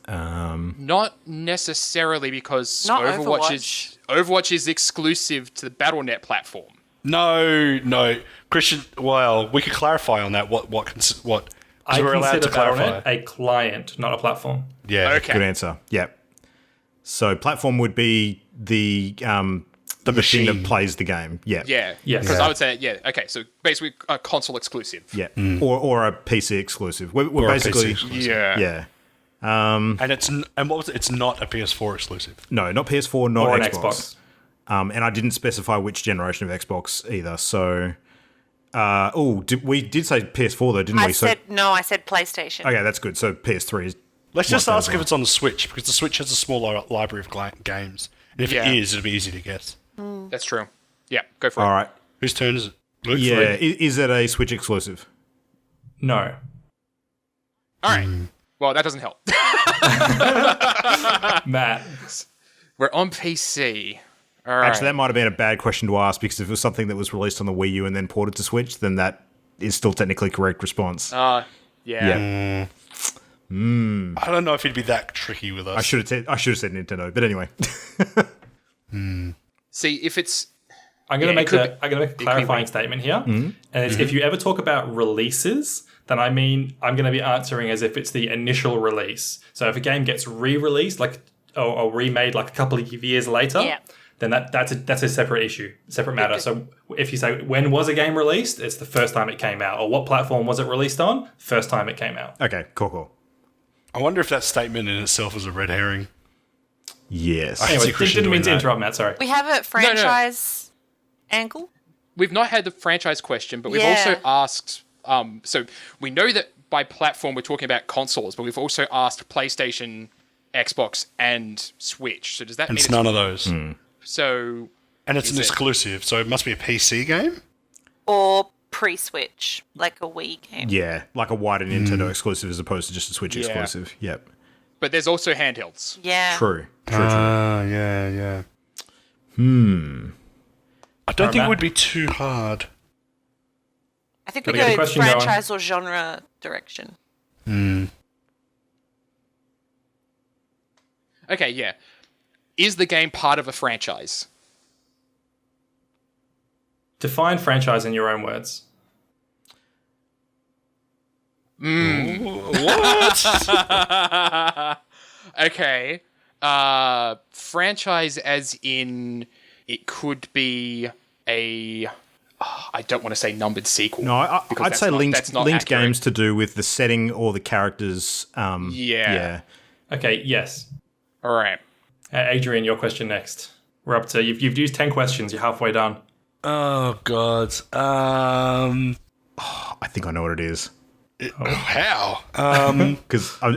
Not necessarily because Not Overwatch is exclusive to the BattleNet platform. No, Christian. Well, we could clarify on that. What? I we're allowed consider to clarify. BattleNet a client, not a platform. Yeah. Okay. Good answer. Yep. So platform would be the machine machine. that plays the game. Yeah. Yeah. Yes. Because Yeah. I would say, yeah, okay, so basically a console exclusive. Yeah. Or a PC exclusive. We're Or a PC basically exclusive. yeah. And what was it? It's not a PS4 exclusive. No, not PS4, not Or an Xbox. Xbox. And I didn't specify which generation of Xbox either. So, we did say PS4 though, didn't I we? said PlayStation. Okay, that's good. So PS3 is. Let's just might be ask as if it's on the Switch, because the Switch has a small library of games. And if Yeah. it is, it'll be easy to guess. That's true. Yeah, go for All it. right. Whose turn is it? Luke, Yeah. Fred? Is it a Switch exclusive? No. All right. Well, that doesn't help. Matt. We're on PC. All right. Actually, that might have been a bad question to ask because if it was something that was released on the Wii U and then ported to Switch, then that is still technically correct response. Yeah. Yeah. I don't know if he'd be that tricky with us. I should have said Nintendo, but anyway. See, if it's... I'm going Yeah, to make it a clarifying statement here. And it's, if you ever talk about releases, then I'm going to be answering as if it's the initial release. So if a game gets re-released, or remade like a couple of years later, Yeah. then that's a separate issue, separate matter. So if you say when was a game released, it's the first time it came out, or what platform was it released on, first time it came out. Okay, cool. I wonder if that statement in itself is a red herring. Yes. Anyway, see Christian didn't mean doing to that. interrupt, Matt. Sorry. We have a franchise angle. We've not had the franchise question, but we've Yeah. also asked... so we know that by platform we're talking about consoles, but we've also asked PlayStation, Xbox, and Switch. So does that And mean it's none of those. So... And it's Is an it? exclusive, so it must be a PC game? Or pre-Switch, like a Wii game. Yeah, like a wider Nintendo exclusive as opposed to just a Switch Yeah. exclusive. Yep. But there's also handhelds. Yeah. True. Yeah. I don't think Matt? it would be too hard. I think we Gotta get the go question going. franchise or genre direction. Okay, yeah. Is the game part of a franchise? Define franchise in your own words. Okay. Franchise as in it could be a... I don't want to say numbered sequel. No, because I'd that's say not- linked that's not linked accurate. games to do with the setting or the characters. Yeah. Okay, yes. All right. Adrian, your question next. We're up to you've used 10 questions. You're halfway done. Oh, God. I think I know what it is. How? Because I'm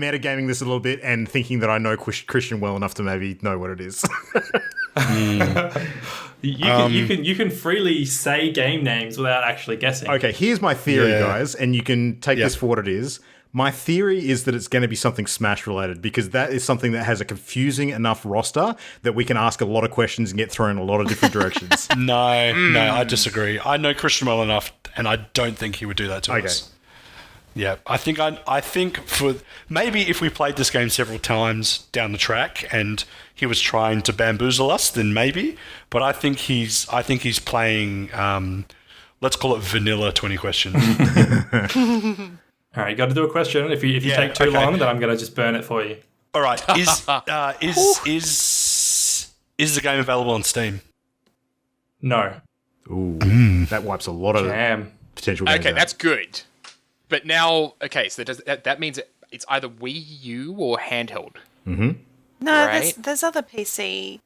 metagaming this a little bit and thinking that I know Christian well enough to maybe know what it is. You can freely say game names without actually guessing. Okay, here's my theory, Yeah. guys, and you can take this for what it is. My theory is that it's going to be something Smash related because that is something that has a confusing enough roster that we can ask a lot of questions and get thrown in a lot of different directions. No, I disagree. I know Christian well enough, and I don't think he would do that to us. Yeah, I think for maybe if we played this game several times down the track and he was trying to bamboozle us, then maybe. But I think he's playing. Let's call it vanilla 20 questions. All right, you got to do a question. If you take too long, then I'm going to just burn it for you. All right, is the game available on Steam? No. Ooh, that wipes a lot of Damn. potential games Okay, out. that's good. But now, okay, so that means it's either Wii U or handheld. No, Right. there's other PC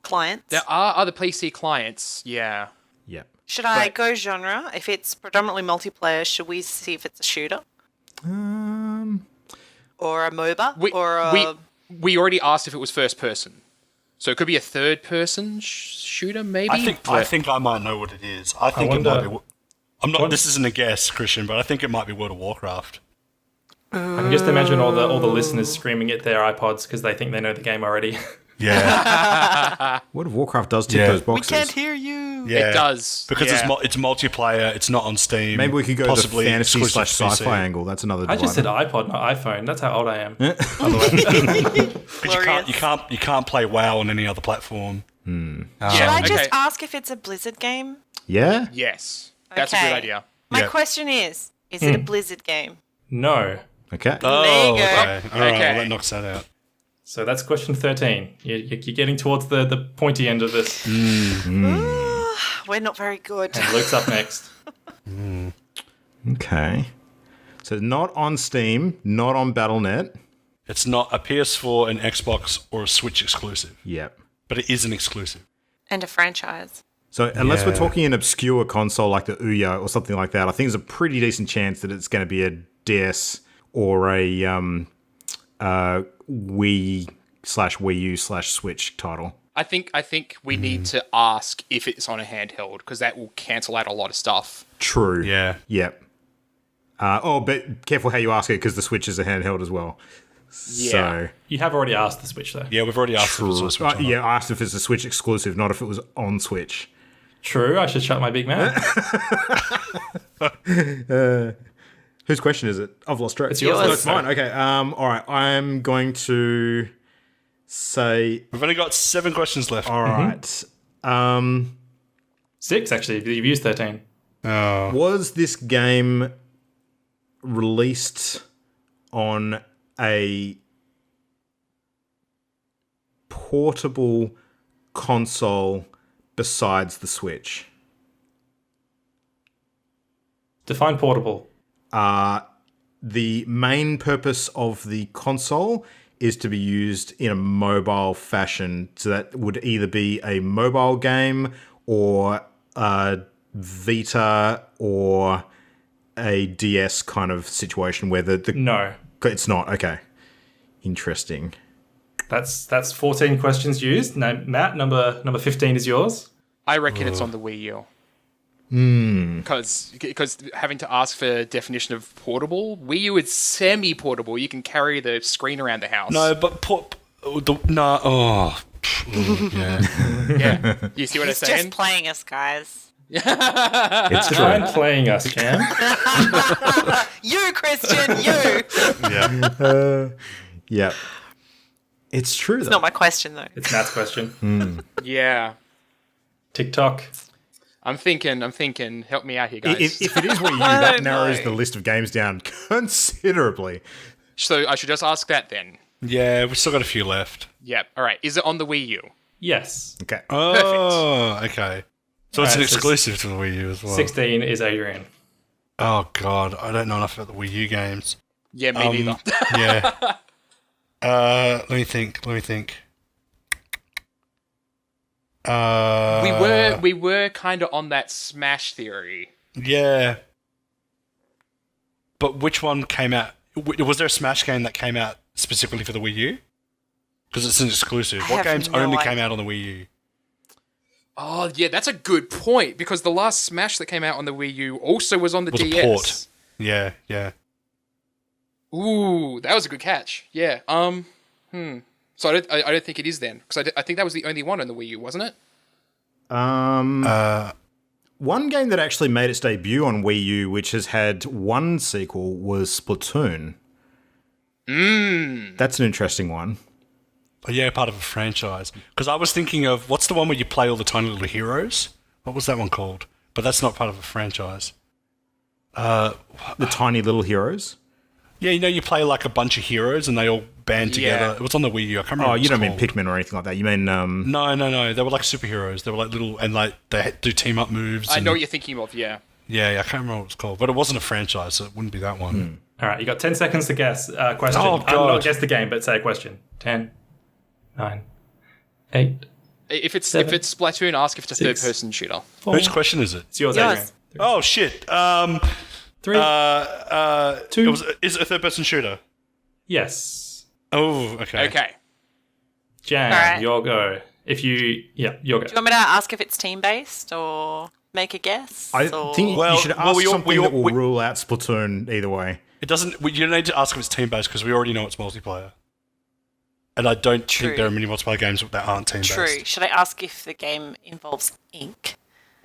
clients. There are other PC clients, yeah. Yeah. Should I go genre? If it's predominantly multiplayer, should we see if it's a shooter? Or a MOBA? or a... We already asked if it was first person. So it could be a third person shooter, maybe? I think I might know what it is. I think it wonder- might be. I'm not. This isn't a guess, Christian, but I think it might be World of Warcraft. I can just imagine all the listeners screaming at their iPods because they think they know the game already. Yeah. World of Warcraft does tick Yeah. those We boxes. can't hear you. Yeah. It does. Because yeah. it's multiplayer, it's not on Steam. Maybe we could go to the possibly fantasy exclusive / to PC. sci-fi angle. That's another I just said divider. iPod, not iPhone. That's how old I am. But Glorious. you can't play WoW on any other platform. Should I okay. just ask if it's a Blizzard game? Yeah? Yes. That's a Okay. good idea. My Yeah. question is it a Blizzard game? No. Okay. Oh, There you go. okay. All right, Okay. well, that knocks that out. So that's question 13. You're getting towards the pointy end of this. We're not very good. And Luke's up next. Okay. So not on Steam, not on Battle.net. It's not a PS4, an Xbox, or a Switch exclusive, Yep. but it is an exclusive. And a franchise. So unless we're Yeah. talking an obscure console like the Ouya or something like that, I think there's a pretty decent chance that it's going to be a DS or a Wii/Wii U/Switch title. I think we need to ask if it's on a handheld because that will cancel out a lot of stuff. True. Yeah. Yep. But careful how you ask it because the Switch is a handheld as well. Yeah. So, You have already asked the Switch, though. Yeah, we've already asked if it's on Switch or not. yeah, I asked if it's a Switch exclusive, not if it was on Switch. True, I should shut my big mouth. Whose question is it? I've lost track. It's yours. Oh, it's mine. Okay. All right. I'm going to say. We've only got 7 questions left. All right. 6, actually. You've used 13. Was this game released on a portable console besides the Switch? Define portable. The main purpose of the console is to be used in a mobile fashion. So that would either be a mobile game or a Vita or a DS kind of situation where the No. it's not. Okay. Interesting. That's 14 questions used. Now, Matt, number 15 is yours. I reckon it's on the Wii U. Because having to ask for a definition of portable, Wii U is semi-portable. You can carry the screen around the house. No, but yeah. Yeah. You see what I'm He's saying? just playing us, guys. It's Try true. and playing us, Cam. You, Christian, you. Yeah. Yeah. It's true, though. It's not my question, though. It's Matt's question. Yeah. TikTok. I'm thinking. Help me out here, guys. If it is Wii U, that don't narrows know. the list of games down considerably. So I should just ask that then. Yeah, we've still got a few left. Yep. All right. Is it on the Wii U? Yes. Okay. Oh, okay. So it's an Alright, so exclusive to the Wii U as well. 16 is Adrian. Oh, God. I don't know enough about the Wii U games. Yeah, me neither. Yeah. Let me think. We were kind of on that Smash theory. Yeah. But which one came out? Was there a Smash game that came out specifically for the Wii U? Because it's an exclusive. What have games no only idea. came out on the Wii U? Oh, yeah, that's a good point because the last Smash that came out on the Wii U also was on the Was a DS. port. Yeah, yeah. Ooh, that was a good catch. Yeah. So I don't think it is then because I think that was the only one on the Wii U, wasn't it? One game that actually made its debut on Wii U, which has had one sequel, was Splatoon. That's an interesting one. Oh, yeah, part of a franchise. Because I was thinking of, what's the one where you play all the tiny little heroes? What was that one called? But that's not part of a franchise. The Tiny Little Heroes. Yeah, you play like a bunch of heroes and they all band together. Yeah. It was on the Wii U. I can't remember Oh, what you it's don't mean called. Pikmin or anything like that. You mean No. They were like superheroes. They were like little, and like they do team up moves. I and- know what you're thinking of. Yeah. Yeah, I can't remember what it's called. But it wasn't a franchise, so it wouldn't be that one. All right, you got 10 seconds to guess question. Oh, God. Not guess the game, but say a question. 10, 9, 8. If it's Seven, Splatoon, ask if it's a 6. third-person shooter. 4. Whose question is it? It's yours, Yours. Adrian. Oh, shit. 3. 2. Is it a third-person shooter? Yes. Oh, okay. Okay. Jan, All right. your go. If you... Yeah, your go. Do you want me to ask if it's team-based or make a guess? I or... think Well, you should ask well, we all- something we all- that will we- rule out Splatoon either way. It doesn't. You don't need to ask if it's team-based because we already know it's multiplayer. And I don't True. think there are many multiplayer games that aren't team-based. True. Should I ask if the game involves ink?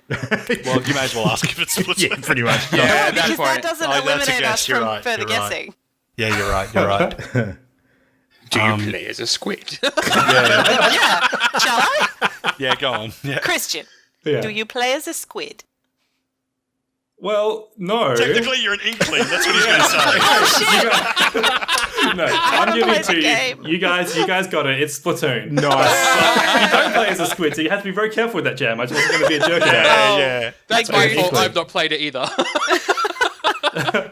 Well, you may as well ask if it's Splatoon. Yeah, pretty much. Yeah, at that Because that point. doesn't Oh, that's a eliminate guess. us You're from right, further you're right. guessing. Yeah, you're right. You're right. Do you play as a squid? Yeah. Shall I? Yeah, go on. Yeah. Christian, Yeah. do you play as a squid? Well, no. Technically, you're an inkling. That's what he's going to say. Oh, shit! No, I'm giving play it to the you. game. You guys got it. It's Splatoon. Nice. You don't play as a squid, so you have to be very careful with that, Jam. I just wasn't going to be a jerk about it. Yeah. That's my fault. I've not played it either.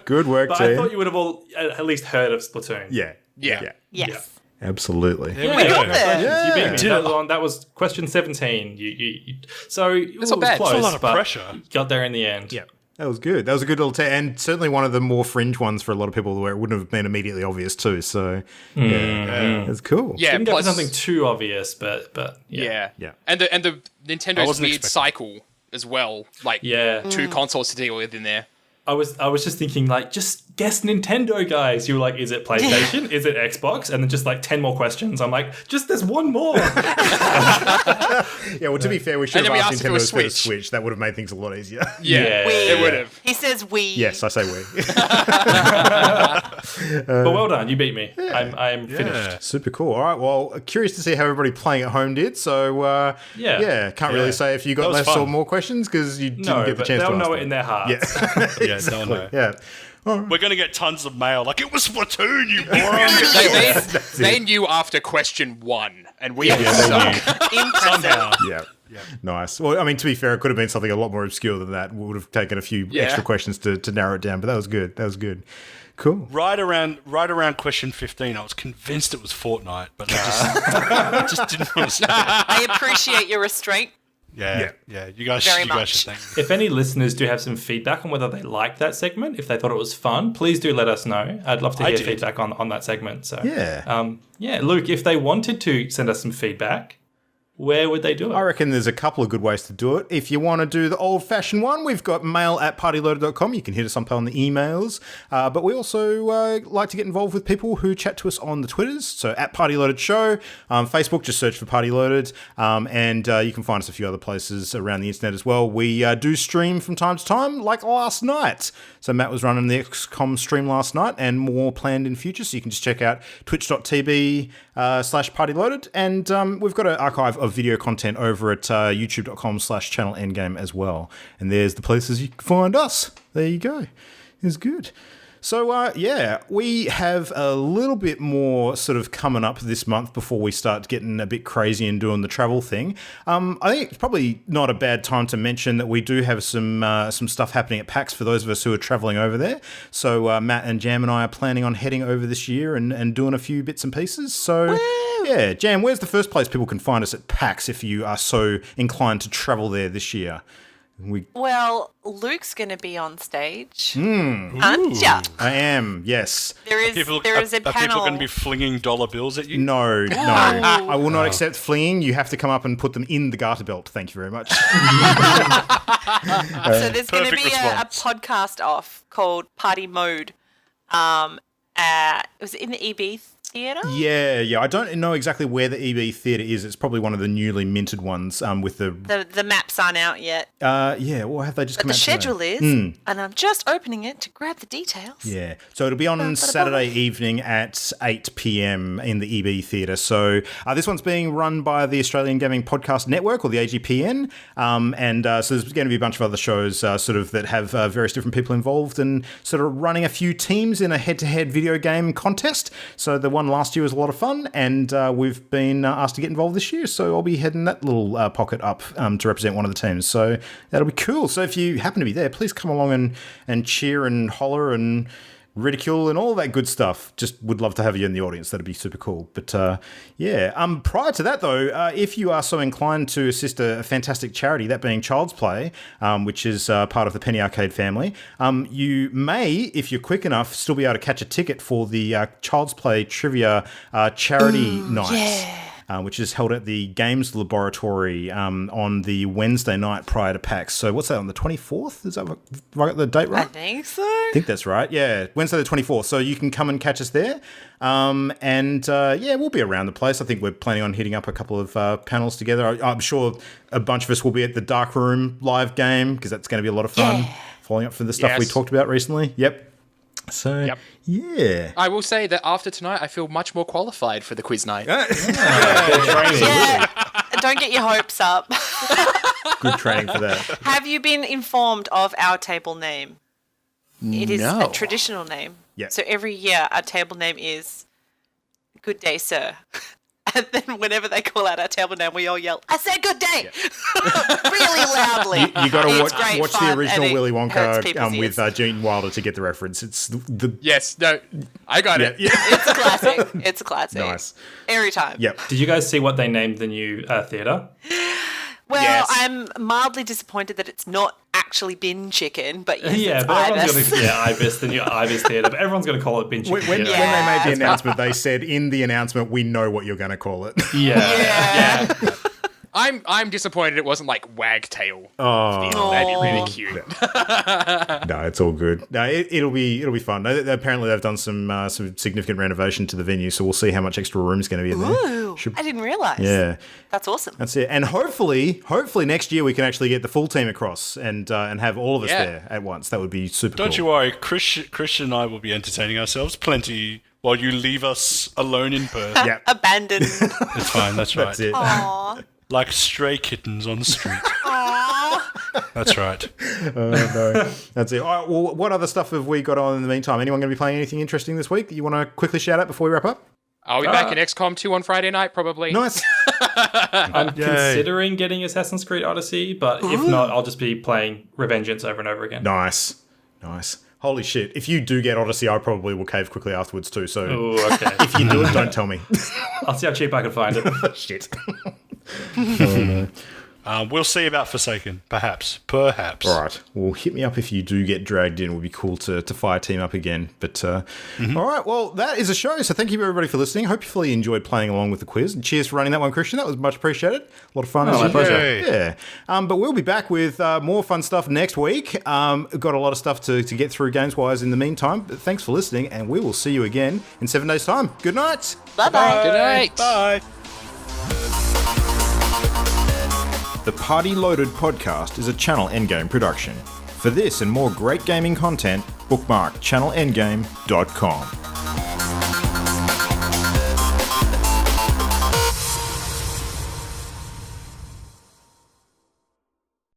Good work, But team. I thought you would have all at least heard of Splatoon. Yeah. Yeah. Yes. Absolutely. There We we got go. there. Yeah. You beat me. Dude, That was question 17. So That's not bad. Close, That's a lot of but pressure. Got there in the end. Yeah. That was good. That was a good little and certainly one of the more fringe ones for a lot of people where it wouldn't have been immediately obvious too. So yeah, it's cool. Yeah, Didn't go for plus something too obvious, but yeah. Yeah. And the I Nintendo's wasn't weird expecting. cycle as well. Like yeah. two consoles to deal with in there. I was just thinking like just guess Nintendo, guys. You were like, is it PlayStation? Is it Xbox? And then just like 10 more questions. I'm like, just there's one more. Yeah, well, to be fair, we should And have then we asked asked if it Nintendo was for the Switch. Switch. That would have made things a lot easier. Yeah, We. it would have. He says we. Yes, I say we. But well done, you beat me. I'm finished. Super cool. All right, well, curious to see how everybody playing at home did. So, can't really say if you got was less fun. or more questions because you didn't No, get the but chance to they'll ask know it them. in their hearts. Yeah, Yeah, they'll know. yeah. We're going to get tons of mail. Like, it was Splatoon, you moron. They knew after question 1, and we all they suck. Impressive. Somehow. Yeah. Nice. Well, I mean, to be fair, it could have been something a lot more obscure than that. We would have taken a few extra questions to narrow it down, but that was good. That was good. Cool. Right around question 15, I was convinced it was Fortnite, but I just didn't want to say it. I appreciate your restraint. Yeah. You guys, Very you guys much. should thank me. If any listeners do have some feedback on whether they liked that segment, if they thought it was fun, please do let us know. I'd love to I hear did. feedback on that segment. So Yeah. Luke, if they wanted to send us some feedback, where would they do it? I reckon there's a couple of good ways to do it. If you want to do the old-fashioned one, we've got mail@partyloaded.com. You can hit us up on the emails. But we also like to get involved with people who chat to us on the Twitters. So at Party Loaded Show. Facebook, just search for Party Loaded. And you can find us a few other places around the internet as well. We do stream from time to time, like last night. So Matt was running the XCOM stream last night and more planned in future. So you can just check out twitch.tv/partyloaded. And we've got an archive of video content over at youtube.com/channel endgame as well. And there's the places you can find us. There you go. It's good. So, we have a little bit more sort of coming up this month before we start getting a bit crazy and doing the travel thing. I think it's probably not a bad time to mention that we do have some stuff happening at PAX for those of us who are traveling over there. So, Matt and Jam and I are planning on heading over this year and doing a few bits and pieces. So, yeah, Jam, where's the first place people can find us at PAX if you are so inclined to travel there this year? Well, Luke's going to be on stage. Aren't ya? I am, yes. There is a Are people panel. going to be flinging dollar bills at you? No. I will not accept flinging. You have to come up and put them in the garter belt. Thank you very much. So there's going to Perfect be a response. podcast off called Party Mode. It was in the EB Theatre. Yeah. I don't know exactly where the EB Theatre is. It's probably one of the newly minted ones with the... The maps aren't out yet, well, have they just but come the out today? schedule is, and I'm just opening it to grab the details. Yeah, so it'll be on Saturday evening at 8 p.m. in the EB Theatre. So this one's being run by the Australian Gaming Podcast Network, or the AGPN, so there's going to be a bunch of other shows sort of that have various different people involved and sort of running a few teams in a head-to-head video game contest. So the one last year was a lot of fun, and we've been asked to get involved this year, so I'll be heading that little pocket up to represent one of the teams. So that'll be cool. So if you happen to be there, please come along and cheer and holler and ridicule and all that good stuff. Just would love to have you in the audience. That'd be super cool. But prior to that though, if you are so inclined to assist a fantastic charity, that being Child's Play, which is part of the Penny Arcade family, you may, if you're quick enough, still be able to catch a ticket for the Child's Play trivia charity night. Yeah. which is held at the Games Laboratory on the Wednesday night prior to PAX. So what's that, on the 24th? Is that right, the date right? I think so. I think that's right. Yeah, Wednesday the 24th. So you can come and catch us there. We'll be around the place. I think we're planning on hitting up a couple of panels together. I'm sure a bunch of us will be at the Dark Room live game because that's going to be a lot of fun. Following up for the stuff we talked about recently. Yep. So, yeah. I will say that after tonight, I feel much more qualified for the quiz night. Yeah. Don't get your hopes up. Good training for that. Have you been informed of our table name? It is No. a traditional name. Yeah. So every year our table name is Good Day, Sir. And then whenever they call out our table name, we all yell, I said good day! Really loudly. You got to It's great watch fun, the original and it Willy hurts Wonka people's with ears. Gene Wilder to get the reference. It's the Yes, no, I got it. yeah. It's a classic. It's a classic. Nice. Every time. Yep. Did you guys see what they named the new theatre? Well, Yes. I'm mildly disappointed that it's not actually bin chicken, but yes, Yeah, it's but everyone's Ibis. going to Ibis, the new Ibis theatre. But everyone's going to call it Bin Chicken. When Theatre. they made the Yes. announcement, they said in the announcement, we know what you're going to call it. Yeah. I'm disappointed it wasn't like Wagtail. Oh. That'd be really cute. No, it's all good. No, it'll be fun. Apparently, they've done some significant renovation to the venue, so we'll see how much extra room is going to be in there. Ooh, I didn't realise. Yeah, That's awesome. that's it. And hopefully next year we can actually get the full team across and have all of us Yeah. there at once. That would be super. Don't cool. you worry, Christian and I will be entertaining ourselves plenty while you leave us alone in Perth. Yeah, Abandoned. It's fine, that's right. that's it. Aw. Like stray kittens on the street. That's right. No, that's it. All right, well, what other stuff have we got on in the meantime? Anyone going to be playing anything interesting this week that you want to quickly shout out before we wrap up? I'll be back in XCOM 2 on Friday night, probably. Nice. I'm considering getting Assassin's Creed Odyssey, but if not, I'll just be playing Revengeance over and over again. Nice. Holy shit. If you do get Odyssey, I probably will cave quickly afterwards too. So Ooh, okay. if you do it, don't tell me. I'll see how cheap I can find it. Shit. We'll see about Forsaken, perhaps. All Right. Well, hit me up if you do get dragged in. It would be cool to fire team up again. But all right. Well, that is a show. So thank you everybody for listening. Hopefully you enjoyed playing along with the quiz. And cheers for running that one, Christian. That was much appreciated. A lot of fun. my pleasure. Yeah. But we'll be back with more fun stuff next week. Got a lot of stuff to get through games-wise in the meantime. But thanks for listening, and we will see you again in 7 days' time. Good night. Bye-bye. Good night. Bye. The Party Loaded podcast is a Channel Endgame production. For this and more great gaming content, bookmark channelendgame.com.